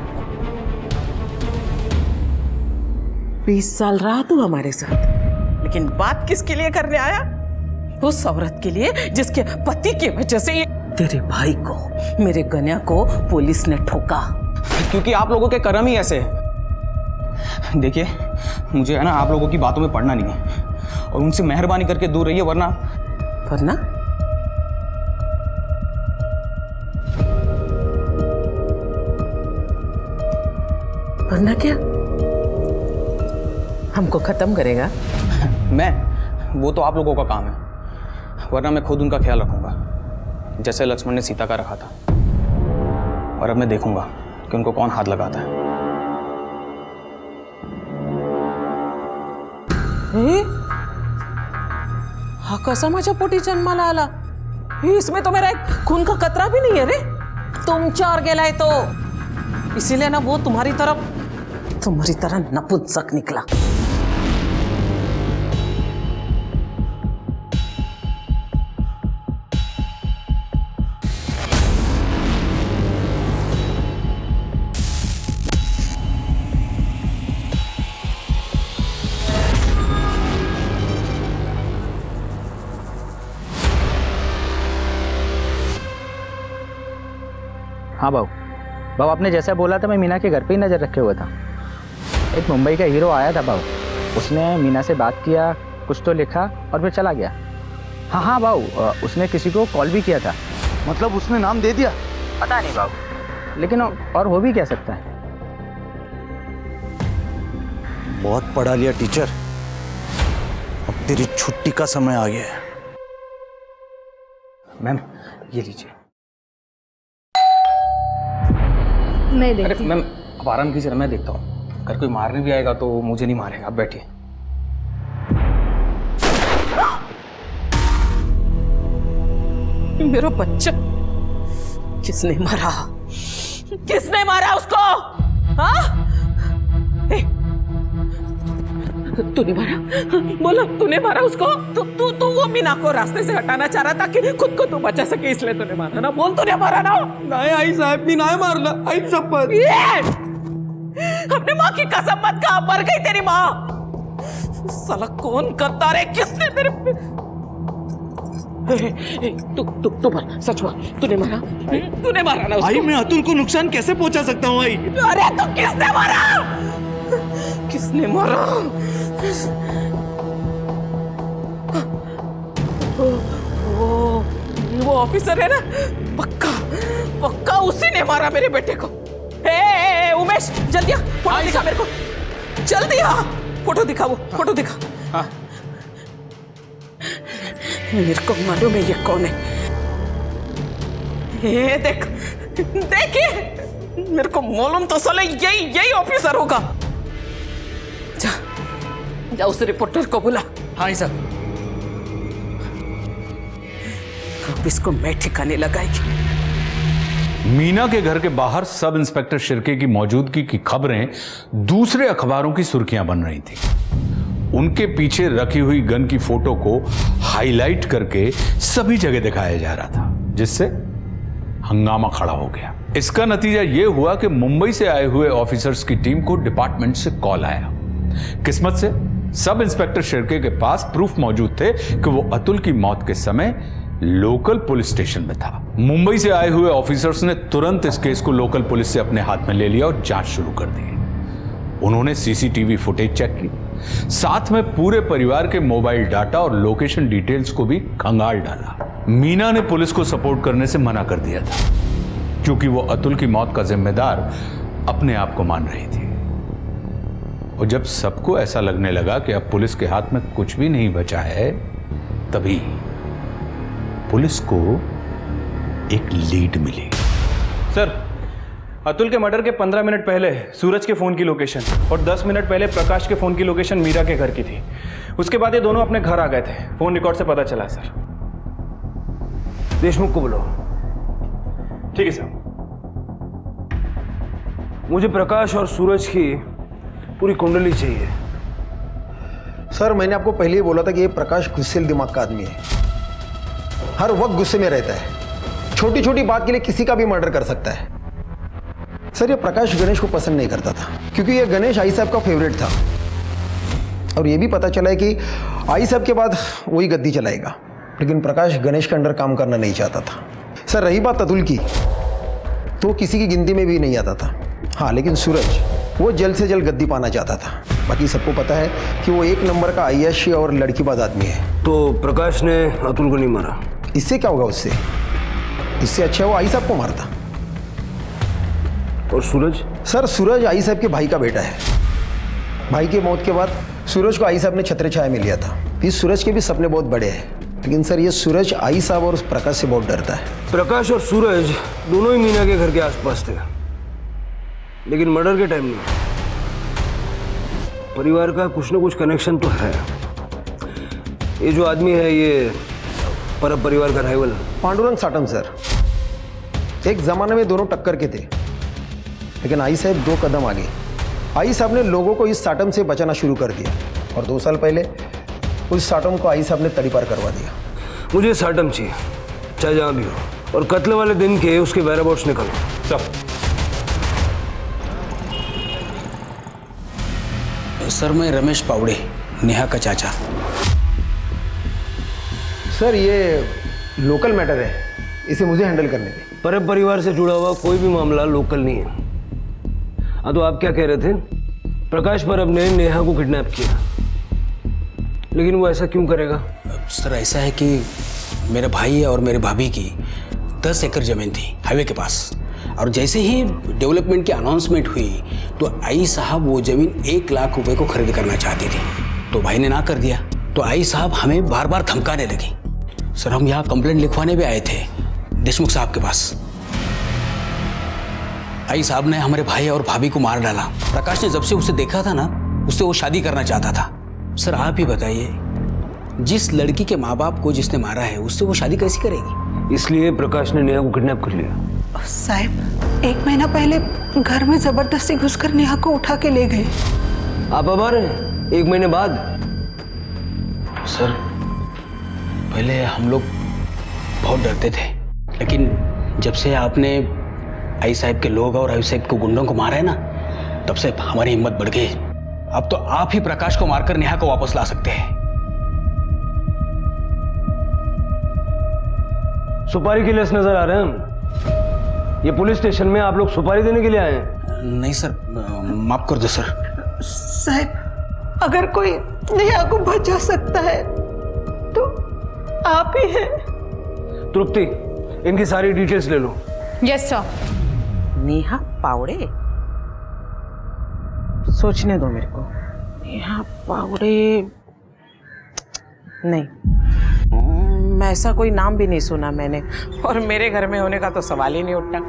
20 साल रहा तू हमारे साथ, लेकिन बात किसके लिए करने आया? उस औरत के लिए जिसके पति की वजह से ये तेरे भाई को, मेरे गन्या को पुलिस ने ठोका। क्योंकि आप लोगों के कर्म ही ऐसे हैं। देखिए मुझे है ना आप लोगों की बातों में पड़ना नहीं है और उनसे मेहरबानी करके दूर रहिए, वरना वरना क्या हमको खत्म करेगा? वो तो आप लोगों का काम है, वरना मैं खुद उनका ख्याल रखूंगा जैसे लक्ष्मण ने सीता का रखा था। और अब मैं देखूंगा कि उनको कौन हाथ लगाता है। हा कसा माझ्या पोटी जन्माला आला? इसमें तो मेरा एक खून का कतरा भी नहीं है रे। तुम चार गेला है तो इसीलिए ना वो तुम्हारी तरह नपुंसक निकला। हाँ बाबू, बाबू आपने जैसा बोला था मैं मीना के घर पे ही नज़र रखे हुआ था। एक मुंबई का हीरो आया था बाबू, उसने मीना से बात किया, कुछ तो लिखा और फिर चला गया। हाँ बाबू, उसने किसी को कॉल भी किया था। मतलब उसने नाम दे दिया? पता नहीं बाबू, लेकिन और हो भी क्या सकता है। बहुत पढ़ा लिया टीचर, अब तेरी छुट्टी का समय आ गया है। मैम ये लीजिए। मैं देखती हूँ। मैम अब आराम कीजिए, मैं देखता हूँ। अगर कोई मारने भी आएगा तो मुझे नहीं मारेगा। आप बैठिए। मेरा बच्चा किसने मारा? किसने मारा उसको? हाँ? तूने मारा? बोलो, तूने मारा उसको? तू वो मीना को रास्ते से हटाना चाह रहा था कि खुद को तू बचा सके, इसलिए तूने मारा ना? बोल, तूने मारा ना? नहीं आई साहब, भी नहीं मारना। आई शपथ। अपनी माँ की कसम मत खा, मर गई तेरी माँ। साला कौन करता रे? किसने तेरे तू बोल, सच बोल, तूने मारा? तूने मारा ना उसको? आई मैं अतुल को नुकसान कैसे पहुंचा सकता हूँ आई? अरे तो किसने मारा? किसने मारा? वो ऑफिसर है ना, पक्का उसी ने मारा मेरे बेटे को। उमेश जल्दी आ, फोटो दिखा मेरे को, जल्दी आ, फोटो दिखा, वो फोटो दिखा। हाँ। मेरे को मालूम है ये कौन है। ये देखिए, मेरे को मालूम तो साले यही ऑफिसर होगा। जा उस रिपोर्टर को बुला। हाँ सर। अब इसको मैं ठिकाने लगाएगी। मीना के घर के बाहर सब इंस्पेक्टर शिर्के की मौजूदगी की खबरें दूसरे अखबारों की सुर्खियां बन रही थी। उनके पीछे रखी हुई गन की फोटो को हाईलाइट करके सभी जगह दिखाया जा रहा था, जिससे हंगामा खड़ा हो गया। इसका नतीजा यह हुआ कि मुंबई से आए हुए ऑफिसर्स की टीम को डिपार्टमेंट से कॉल आया। किस्मत से सब इंस्पेक्टर शिर्के के पास प्रूफ मौजूद थे कि वो अतुल की मौत के समय लोकल पुलिस स्टेशन में था। मुंबई से आए हुए ऑफिसर्स ने तुरंत इस केस को लोकल पुलिस से अपने हाथ में ले लिया और जांच शुरू कर दी। उन्होंने सीसीटीवी फुटेज चेक की, साथ में पूरे परिवार के मोबाइल डाटा और लोकेशन डिटेल्स को भी खंगाल डाला। मीना ने पुलिस को सपोर्ट करने से मना कर दिया था, क्योंकि वो अतुल की मौत का जिम्मेदार अपने आप को मान रही थी। और जब सबको ऐसा लगने लगा कि अब पुलिस के हाथ में कुछ भी नहीं बचा है, तभी पुलिस को एक लीड मिली। सर, अतुल के मर्डर के 15 मिनट पहले सूरज के फोन की लोकेशन और 10 मिनट पहले प्रकाश के फोन की लोकेशन मीरा के घर की थी। उसके बाद ये दोनों अपने घर आ गए थे। फोन रिकॉर्ड से पता चला सर। देशमुख को बुलाओ। ठीक है सर। मुझे प्रकाश और सूरज की पूरी कुंडली चाहिए। सर, मैंने आपको पहले ही बोला था कि ये प्रकाश गुस्सेल दिमाग का आदमी है, हर वक्त गुस्से में रहता है, छोटी छोटी बात के लिए किसी का भी मर्डर कर सकता है। सर, ये प्रकाश गणेश को पसंद नहीं करता था, क्योंकि ये गणेश आई साहब का फेवरेट था, और ये भी पता चला है कि आई साहब के बाद वही गद्दी चलाएगा। लेकिन प्रकाश गणेश के अंडर काम करना नहीं चाहता था। सर, रही बात अतुल की, तो किसी की गिनती में भी नहीं आता था। हाँ, लेकिन सूरज वो जल्द से जल्द गद्दी पाना चाहता था। बाकी सबको पता है कि वो एक नंबर का आईएएस और लड़कीबाज आदमी है। तो प्रकाश ने अतुल को नहीं मारा? इससे क्या होगा उससे? इससे अच्छा वो आई साहब को मारता। और सूरज? सर, सूरज आई साहब के भाई का बेटा है। भाई की मौत के बाद सूरज को आई साहब ने छत्र छाया में लिया था। इस सूरज के भी सपने बहुत बड़े हैं, लेकिन सर ये सूरज आई साहब और प्रकाश से बहुत डरता है। प्रकाश और सूरज दोनों ही मीना के घर के आसपास थे, लेकिन मर्डर के टाइम में परिवार का कुछ ना कुछ कनेक्शन तो है। ये जो आदमी है ये परब परिवार का राइवल। पांडुरंग साटम सर। एक जमाने में दोनों टक्कर के थे, लेकिन आई साहब 2 कदम आगे। आई साहब ने लोगों को इस साटम से बचाना शुरू कर दिया और 2 साल पहले उस साटम को आई साहब ने तड़ीपार करवा दिया। मुझे साटम चाहिए, चाहे जहाँ भी हो, और कत्ल वाले दिन के उसके वेयरअबाउट्स निकालो सब। सर मैं रमेश पावड़े, नेहा का चाचा। सर ये लोकल मैटर है, इसे मुझे हैंडल करने दें। परब परिवार से जुड़ा हुआ कोई भी मामला लोकल नहीं है। हाँ तो आप क्या कह रहे थे? प्रकाश परब ने नेहा को किडनैप किया, लेकिन वो ऐसा क्यों करेगा? सर ऐसा है कि मेरे भाई और मेरे भाभी की 10 एकड़ जमीन थी हाईवे के पास, और जैसे ही डेवलपमेंट की अनाउंसमेंट हुई तो आई साहब वो जमीन 1 लाख रुपए को खरीद करना चाहती थी, तो भाई ने ना कर दिया। तो आई साहब हमें बार बार धमकाने लगी। सर हम यहाँ कंप्लेंट लिखवाने भी आए थे देशमुख साहब के पास। आई साहब ने हमारे भाई और भाभी को मार डाला। प्रकाश ने जब से उसे देखा था ना, उससे वो शादी करना चाहता था। सर आप ही बताइए, जिस लड़की के माँ बाप को जिसने मारा है उससे वो शादी कैसे करेगी? इसलिए प्रकाश ने नेहा को किडनैप कर लिया। साहब 1 महीना पहले घर में जबरदस्ती घुसकर नेहा को उठा के ले गए। आप आभार हैं 1 महीने बाद? सर पहले हम लोग बहुत डरते थे, लेकिन जब से आपने आई साहब के लोग और आई साहब के गुंडों को मारा है ना, तब से हमारी हिम्मत बढ़ गई। अब तो आप ही प्रकाश को मारकर नेहा को वापस ला सकते हैं। सुपारी के लिए नजर आ रहे हैं हम। ये पुलिस स्टेशन में आप लोग सुपारी देने के लिए आए हैं? नहीं सर, माफ कर दो सर। साहब अगर कोई नेहा को बचा सकता है तो आप ही हैं। तृप्ति इनकी सारी डिटेल्स ले लो। Yes sir. नेहा पावड़े, सोचने दो मेरे को। नेहा पावड़े नहीं, मैं ऐसा कोई नाम भी नहीं सुना मैंने, और मेरे घर में होने का तो सवाल ही नहीं उठता।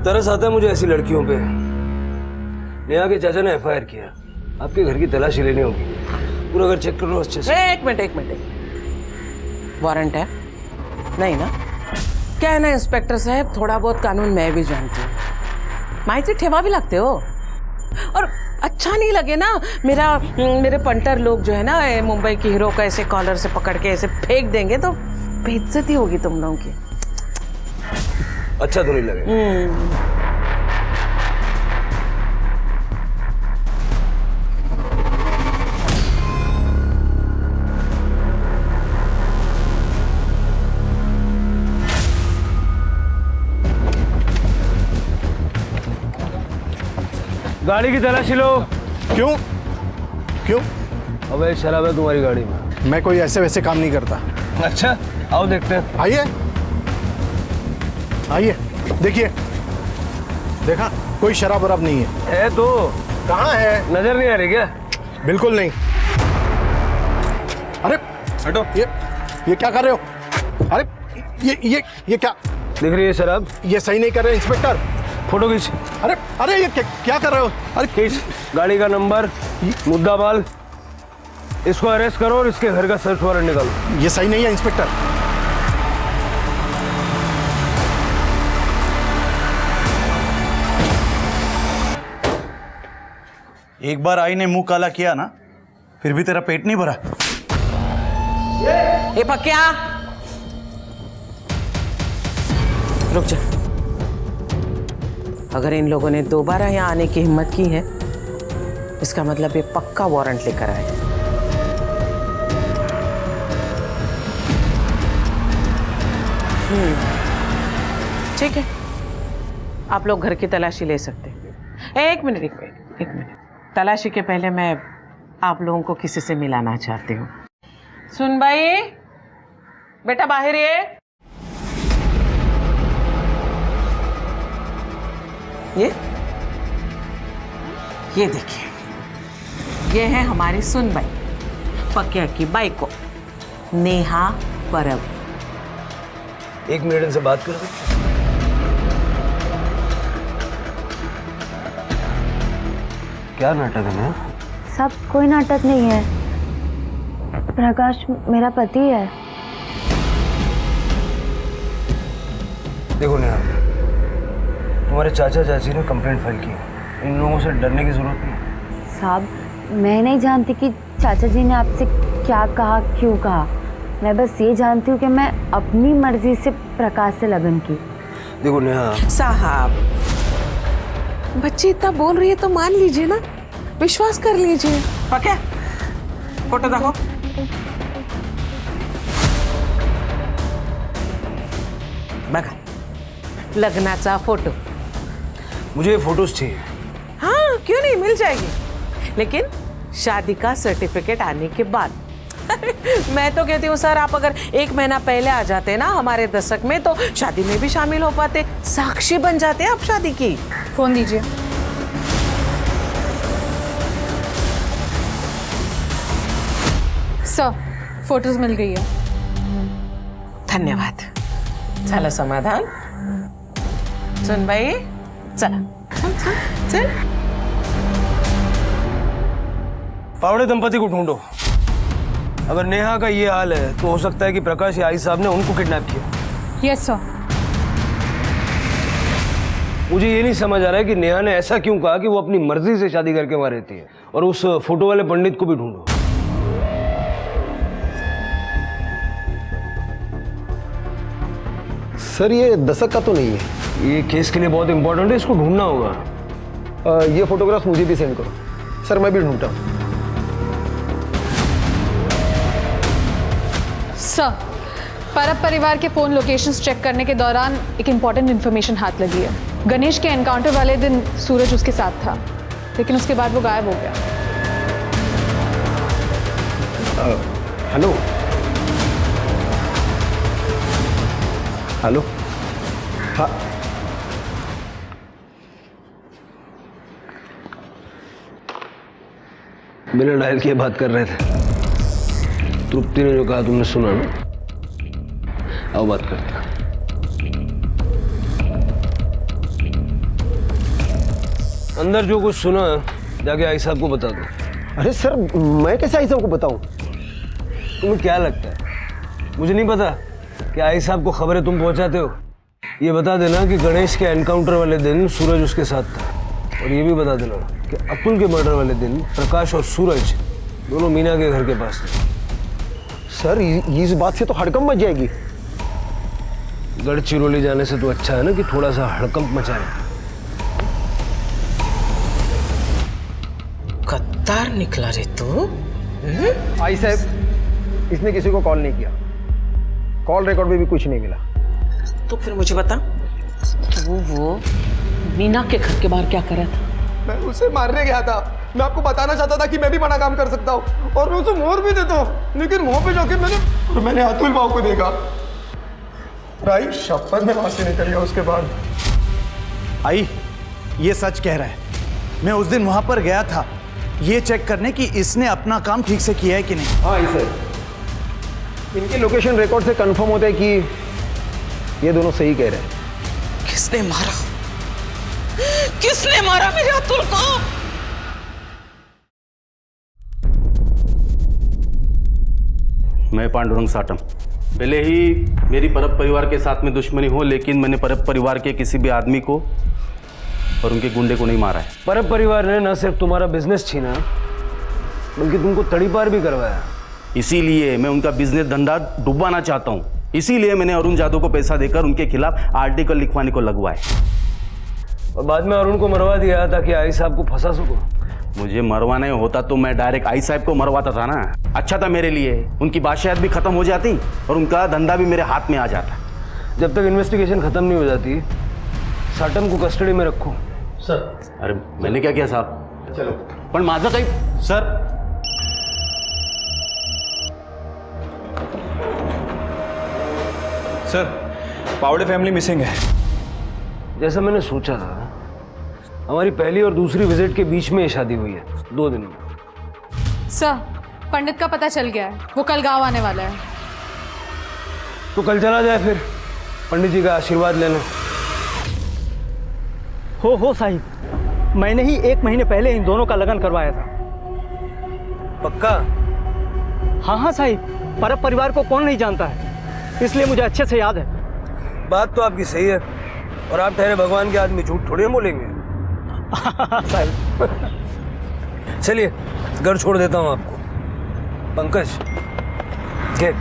तरस आता है मुझे ऐसी लड़कियों पे। नेहा के चाचा ने FIR किया, आपके घर की तलाशी लेनी होगी। पूरा घर चेक करो अच्छे से। एक मिनट, वारंट है? नहीं ना? क्या है ना इंस्पेक्टर साहब, थोड़ा बहुत कानून मैं भी जानती हूँ। माइती ठेवा भी लगते हो, और अच्छा नहीं लगे ना मेरे पंटर लोग जो है ना मुंबई की हीरो का ऐसे कॉलर से पकड़ के ऐसे फेंक देंगे तो बेइज्जती होगी तुम लोगों की। अच्छा तो नहीं लगे। गाड़ी की तलाशी लो। क्यों? अबे शराब है तुम्हारी गाड़ी में। मैं कोई ऐसे वैसे काम नहीं करता। अच्छा आओ देखते हैं। आइए देखिए, देखा कोई शराब वराब नहीं है तो कहाँ है? नजर नहीं आ रही क्या? बिल्कुल नहीं। अरे हटो। ये क्या कर रहे हो? अरे ये क्या दिख रही है शराब? ये सही नहीं कर रहे इंस्पेक्टर। फोटो खींच। अरे ये क्या कर रहे हो? अरे खींच गाड़ी का नंबर, मुद्दा माल, इसको अरेस्ट करो और इसके घर का सर्च वारंट निकालो। ये सही नहीं है इंस्पेक्टर। एक बार आई ने मुंह काला किया ना, फिर भी तेरा पेट नहीं भरा। ए पक्या, रुक जा। अगर इन लोगों ने दोबारा यहाँ आने की हिम्मत की है, इसका मतलब ये पक्का वारंट लेकर आए। ठीक है, आप लोग घर की तलाशी ले सकते हैं। एक मिनट। तलाशी के पहले मैं आप लोगों को किसी से मिलाना चाहती हूँ। सुन भाई, बेटा बाहर ये देखिए, ये है हमारी सुनबाई, पक्या की बाई को, नेहा परब। 1 मिनट इनसे बात कर सकते? क्या नाटक है ना? सब कोई नाटक नहीं है। प्रकाश मेरा पति है। देखो नेहा, तुम्हारे चाचा चाची ने कंप्लेंट फाइल की है। इन लोगों से डरने की जरूरत नहीं। साहब, मैं नहीं जानती कि चाचा जी ने आपसे क्या कहा, क्यों कहा। मैं बस ये जानती हूँ कि मैं अपनी मर्जी से प्रकाश से लगन की। देखो नेहा साहब, बच्ची इतना बोल रही है तो मान लीजिए ना, विश्वास कर लीजिए। पक्का? फोटो देखो। बघा, लग्नाचा फोटो। मुझे ये फोटोज चाहिए। हाँ, क्यों नहीं, मिल जाएगी, लेकिन शादी का सर्टिफिकेट आने के बाद। मैं तो कहती हूँ सर, आप अगर 1 महीना पहले आ जाते ना हमारे दशक में, तो शादी में भी शामिल हो पाते, साक्षी बन जाते आप शादी की। फोन दीजिए। सर, फोटोज मिल गई है। धन्यवाद। झालं समाधान? सुन बाई, चला चल। पावड़े दंपति को ढूंढो। अगर नेहा का ये हाल है तो हो सकता है कि प्रकाश या आई साहब ने उनको किडनैप किया। Yes sir. मुझे ये नहीं समझ आ रहा है कि नेहा ने ऐसा क्यों कहा कि वो अपनी मर्जी से शादी करके वहां रहती है। और उस फोटो वाले पंडित को भी ढूंढो। सर ये दशक का तो नहीं है। ये केस के लिए बहुत इंपॉर्टेंट है, इसको ढूंढना होगा। ये फोटोग्राफ मुझे भी सेंड करो। सर मैं भी ढूंढता हूँ। सर, परब परिवार के फोन लोकेशंस चेक करने के दौरान एक इम्पॉर्टेंट इन्फॉर्मेशन हाथ लगी है। गणेश के एनकाउंटर वाले दिन सूरज उसके साथ था, लेकिन उसके बाद वो गायब हो गया। Hello hello. हाँ बिना डायल किए बात कर रहे थे। तृप्ति ने जो कहा तुमने सुना ना? आओ बात करते हैं। अंदर जो कुछ सुना जाके आई साहब को बता दो। अरे सर, मैं कैसे आई साहब को बताऊं? तुम्हें क्या लगता है मुझे नहीं पता कि आई साहब को खबरें तुम पहुंचाते हो? ये बता देना कि गणेश के एनकाउंटर वाले दिन सूरज उसके साथ था। और ये भी बता देना कि अतुल के मर्डर वाले दिन प्रकाश और सूरज दोनों मीना के घर के पास थे। सर इस बात से तो हड़कंप मच जाएगी। गढ़चिरौली जाने से तो अच्छा है ना कि थोड़ा सा हड़कंप मचाए। कत्तार निकला रे तू। आई साहब, इसने किसी को कॉल नहीं किया। कॉल रिकॉर्ड में भी कुछ नहीं मिला। तो फिर मुझे बता, तू वो मीना के घर के बाहर क्या कर रहा था? मैं उसे मारने गया था। मैं आपको बताना चाहता था कि मैं भी बड़ा काम कर सकता हूँ और मैं उसे मोहर भी देता हूँ, लेकिन वहां पे जाके मैंने अतुल भाव को देखा। राई शपथ में वहां से निकल गया। उसके बाद आई ये सच कह रहा है। मैं उस दिन वहां पर गया था ये चेक करने कि इसने अपना काम ठीक से किया है कि नहीं। हाँ सर, इनके लोकेशन रिकॉर्ड से कंफर्म होता है कि ये दोनों सही कह रहे हैं। किसने मारा? किसने मारा मेरे अतुल को? मैं पांडुरंग साटम। भले ही मेरी परब परिवार के साथ में दुश्मनी हो, लेकिन मैंने परब परिवार के किसी भी आदमी को और उनके गुंडे को नहीं मारा है। परब परिवार ने न सिर्फ तुम्हारा बिजनेस छीना बल्कि तुमको तड़ीपार भी करवाया। इसीलिए मैं उनका बिजनेस धंधा डुबाना चाहता हूँ। इसीलिए मैंने अरुण जादव को पैसा देकर उनके खिलाफ आर्टिकल लिखवाने को लगवाया और बाद में अरुण को मरवा दिया ताकि आई साहब को फंसा सको। मुझे मरवाना होता तो मैं डायरेक्ट आई साहब को मरवाता था ना। अच्छा था मेरे लिए, उनकी बादशाहत भी खत्म हो जाती और उनका धंधा भी मेरे हाथ में आ जाता। जब तक इन्वेस्टिगेशन खत्म नहीं हो जाती साटम को कस्टडी में रखो। सर। अरे मैंने क्या किया साहब? चलो पण माझं काही सर। सर, पावड़े फैमिली मिसिंग है। जैसा मैंने सोचा था, हमारी पहली और दूसरी विजिट के बीच में ये शादी हुई है, 2 दिन में। सर, पंडित का पता चल गया है, वो कल गांव आने वाला है। तो कल चला जाए फिर पंडित जी का आशीर्वाद लेने। हो साहिब, मैंने ही 1 महीने पहले इन दोनों का लगन करवाया था। पक्का? हाँ हाँ साहिब, परब परिवार को कौन नहीं जानता है, इसलिए मुझे अच्छे से याद है। बात तो आपकी सही है, और आप ठहरे भगवान के आदमी झूठ थोड़ी बोलेंगे। चलिए घर छोड़ देता हूँ आपको। पंकज के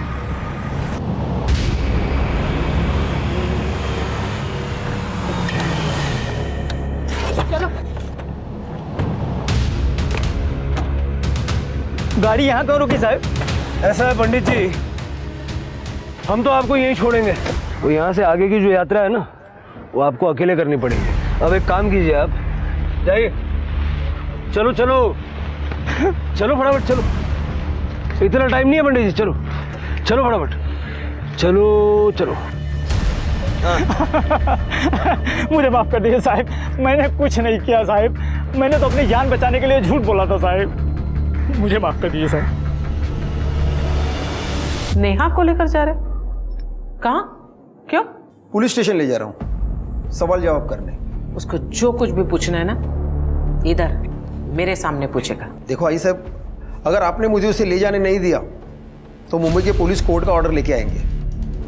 चलो, गाड़ी यहाँ क्यों रुकी साहब? ऐसा है पंडित जी, हम तो आपको यहीं छोड़ेंगे। वो यहाँ से आगे की जो यात्रा है ना, वो आपको अकेले करनी पड़ेगी। अब एक काम कीजिए, आप जाइए। चलो चलो चलो फटाफट चलो, इतना टाइम नहीं है पंडित जी। चलो चलो फटाफट चलो चलो। मुझे माफ कर दीजिए साहब, मैंने कुछ नहीं किया साहब, मैंने तो अपनी जान बचाने के लिए झूठ बोला था साहब, मुझे माफ कर दीजिए साहब। नेहा को लेकर जा रहे? कहाँ? क्यों? पुलिस स्टेशन ले जा रहा हूँ सवाल जवाब करने। उसको जो कुछ भी पूछना है ना, इधर मेरे सामने पूछेगा। देखो आई साहब, अगर आपने मुझे उसे ले जाने नहीं दिया तो मुंबई के पुलिस कोर्ट का ऑर्डर लेके आएंगे,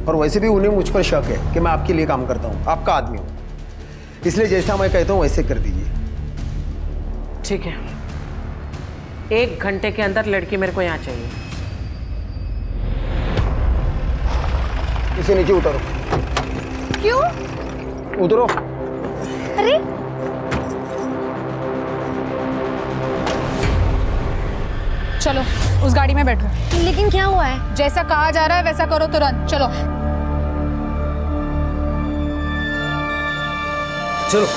और वैसे भी उन्हें मुझ पर शक है कि मैं आपके लिए काम करता हूँ, आपका आदमी हूँ, इसलिए जैसा मैं कहता हूँ वैसे कर दीजिए। ठीक है, 1 घंटे के अंदर लड़की मेरे को यहाँ चाहिए। इसे नीचे उतारो। क्यों? उतरो। अरे चलो उस गाड़ी में बैठो। लेकिन क्या हुआ है? जैसा कहा जा रहा है वैसा करो तुरंत। चलो चलो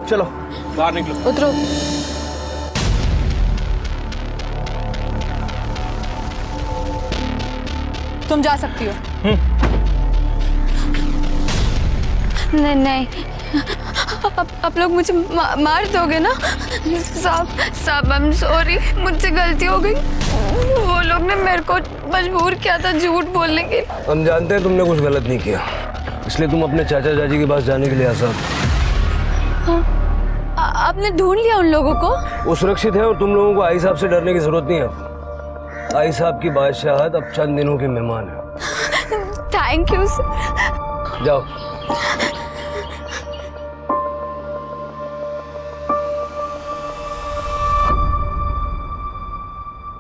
चलो बाहर निकलो। उतरो। तुम जा सकती हो। नहीं नहीं, आप लोग मुझे मार दोगे ना? साहब आई एम सॉरी, मुझसे गलती हो गई। वो लोग ने मेरे को मजबूर किया था झूठ बोलने के। हम जानते हैं तुमने कुछ गलत नहीं किया, इसलिए तुम अपने चाचा चाची के पास जाने के लिए आसान। आपने ढूंढ लिया उन लोगों को? वो सुरक्षित है और तुम लोगों को आई साहब से डरने की जरूरत नहीं है। आई साहब की बादशाहत अब चंद दिनों के मेहमान है। Thank you sir. जाओ।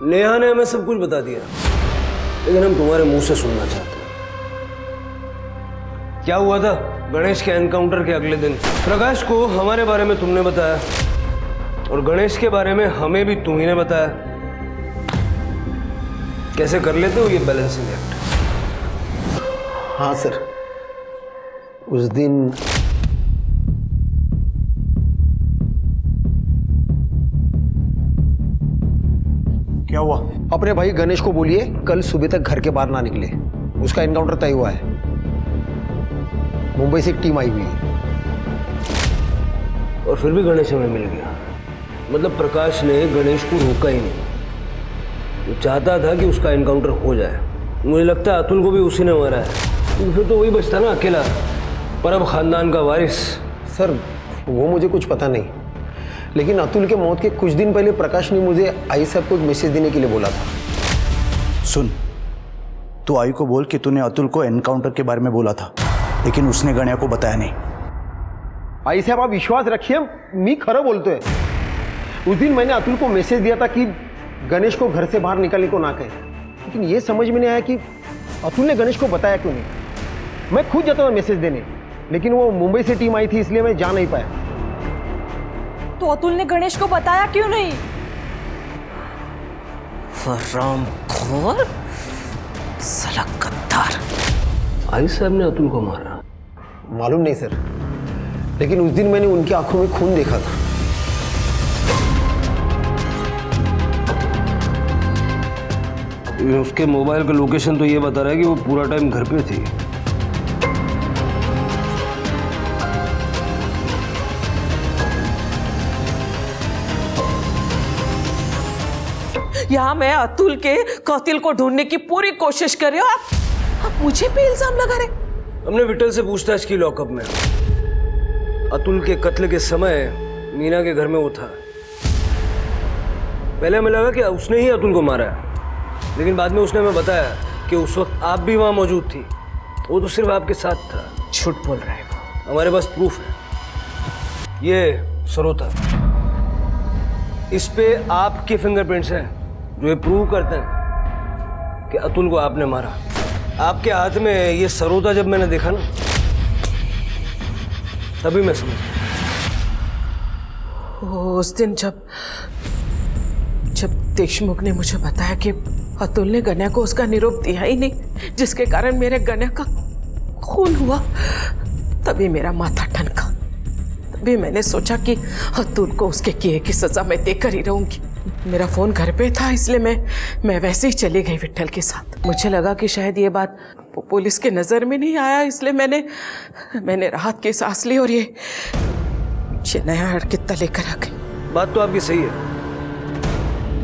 नेहा ने हमें सब कुछ बता दिया, लेकिन हम तुम्हारे मुंह से सुनना चाहते हैं। क्या हुआ था गणेश के एनकाउंटर के अगले दिन? प्रकाश को हमारे बारे में तुमने बताया, और गणेश के बारे में हमें भी तुम ही ने बताया। कैसे कर लेते हो ये बैलेंसिंग एक्ट? हाँ सर, उस दिन क्या हुआ? अपने भाई गणेश को बोलिए कल सुबह तक घर के बाहर ना निकले, उसका एनकाउंटर तय हुआ है। मुंबई से एक टीम आई हुई है। और फिर भी गणेश हमें मिल गया। मतलब प्रकाश ने गणेश को रोका ही नहीं, वो चाहता था कि उसका एनकाउंटर हो जाए। मुझे लगता है अतुल को भी उसी ने मारा है, तो फिर तो वही बचता ना अकेला, परब खानदान का वारिस। सर वो मुझे कुछ पता नहीं, लेकिन अतुल के मौत के कुछ दिन पहले प्रकाश ने मुझे आई साहब को एक मैसेज देने के लिए बोला था। सुन, तू आई को बोल कि तूने अतुल को एनकाउंटर के बारे में बोला था, लेकिन उसने गणिया को बताया नहीं। आई साहब आप विश्वास रखिए, मैं खरा बोलते हैं। उस दिन मैंने अतुल को मैसेज दिया था कि गणेश को घर से बाहर निकलने को ना कहे, लेकिन ये समझ में नहीं आया कि अतुल ने गणेश को बताया क्यों नहीं। मैं खुद जाता था मैसेज देने, लेकिन वो मुंबई से टीम आई थी इसलिए मैं जा नहीं पाया। तो अतुल ने गणेश को बताया क्यों नहीं? हरामखोर, साला गद्दार। आई साहब ने अतुल को मारा? मालूम नहीं सर, लेकिन उस दिन मैंने उनकी आंखों में खून देखा था। उसके मोबाइल का लोकेशन तो ये बता रहा है कि वो पूरा टाइम घर पे थी। यहाँ मैं अतुल के कातिल को ढूंढने की पूरी कोशिश कर रही हूँ, आप मुझे पे इल्जाम लगा रहे। हमने विठल से पूछताछ की लॉकअप में। अतुल के कत्ल के समय मीना के घर में वो था। पहले हमें लगा कि उसने ही अतुल को मारा है, लेकिन बाद में उसने हमें बताया कि उस वक्त आप भी वहां मौजूद थी। वो तो सिर्फ आपके साथ था। झूठ बोल रहा है वो। हमारे पास प्रूफ है। ये सरोता, इस पे आपके फिंगरप्रिंट्स हैं जो ये प्रूव करते हैं कि अतुल को आपने मारा। आपके हाथ में ये सरोता जब मैंने देखा ना, तभी मैं समझ गया। उस दिन जब देशमुख ने मुझे बताया कि अतुल ने गन्या को उसका निरोप दिया ही नहीं, जिसके कारण मेरे गन्या का खून हुआ, तभी मेरा माथा ठनका। तभी मैंने सोचा कि अतुल को उसके किए की सजा मैं देकर ही रहूंगी। मेरा फोन घर पे था, इसलिए मैं वैसे ही चली गई विट्ठल के साथ। मुझे लगा कि शायद ये बात पुलिस के नजर में नहीं आया, इसलिए मैंने राहत की सांस ली और ये नया हरकित्ता लेकर आ गई। बात तो आपकी सही है।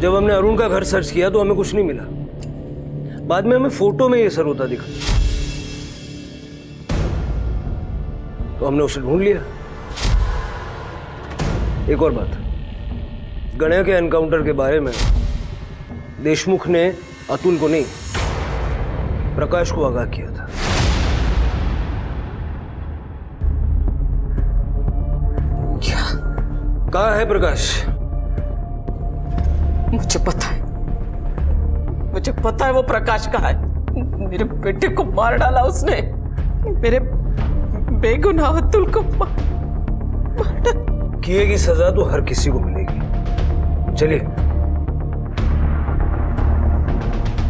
जब हमने अरुण का घर सर्च किया तो हमें कुछ नहीं मिला। बाद में हमें फोटो में ये सरोता दिखा, तो हमने उसे ढूंढ लिया। एक और बात, गणेश के एनकाउंटर के बारे में देशमुख ने अतुल को नहीं, प्रकाश को आगाह किया था। क्या? कहाँ है प्रकाश? मुझे पता है वो प्रकाश कहाँ है। मेरे बेटे को मार डाला उसने, मेरे बेगुनाह अतुल को किए की सजा तो हर किसी को मिलेगी। चलिए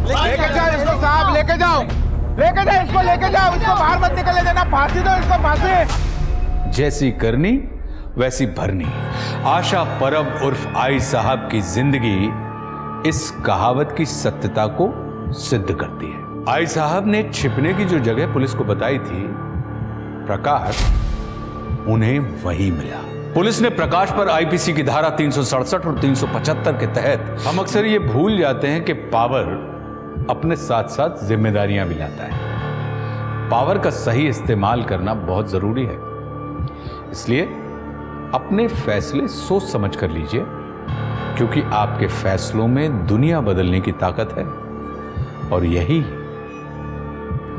लेके जाओ इसको साहब, लेके जाओ इसको बाहर मत निकलने देना। फांसी दो इसको, फांसी। जैसी करनी वैसी भरनी। आशा परब उर्फ आई साहब की जिंदगी इस कहावत की सत्यता को सिद्ध करती है। आई साहब ने छिपने की जो जगह पुलिस को बताई थी, प्रकाश उन्हें वही मिला। पुलिस ने प्रकाश पर आईपीसी की धारा 367 और 375 के तहत, हम अक्सर ये भूल जाते हैं कि पावर अपने साथ साथ जिम्मेदारियां भी लाता है। पावर का सही इस्तेमाल करना बहुत जरूरी है, इसलिए अपने फैसले सोच समझ कर लीजिए, क्योंकि आपके फैसलों में दुनिया बदलने की ताकत है और यही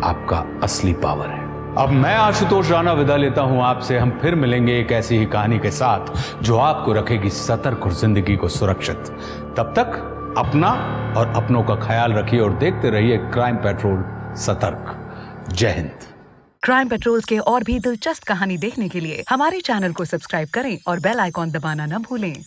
आपका असली पावर है। अब मैं आशुतोष राणा विदा लेता हूं आपसे। हम फिर मिलेंगे एक ऐसी ही कहानी के साथ जो आपको रखेगी सतर्क और जिंदगी को सुरक्षित। तब तक अपना और अपनों का ख्याल रखिए और देखते रहिए क्राइम पेट्रोल सतर्क। जय हिंद। क्राइम पेट्रोल के और भी दिलचस्प कहानी देखने के लिए हमारे चैनल को सब्सक्राइब करें और बेल आइकॉन दबाना न भूलें।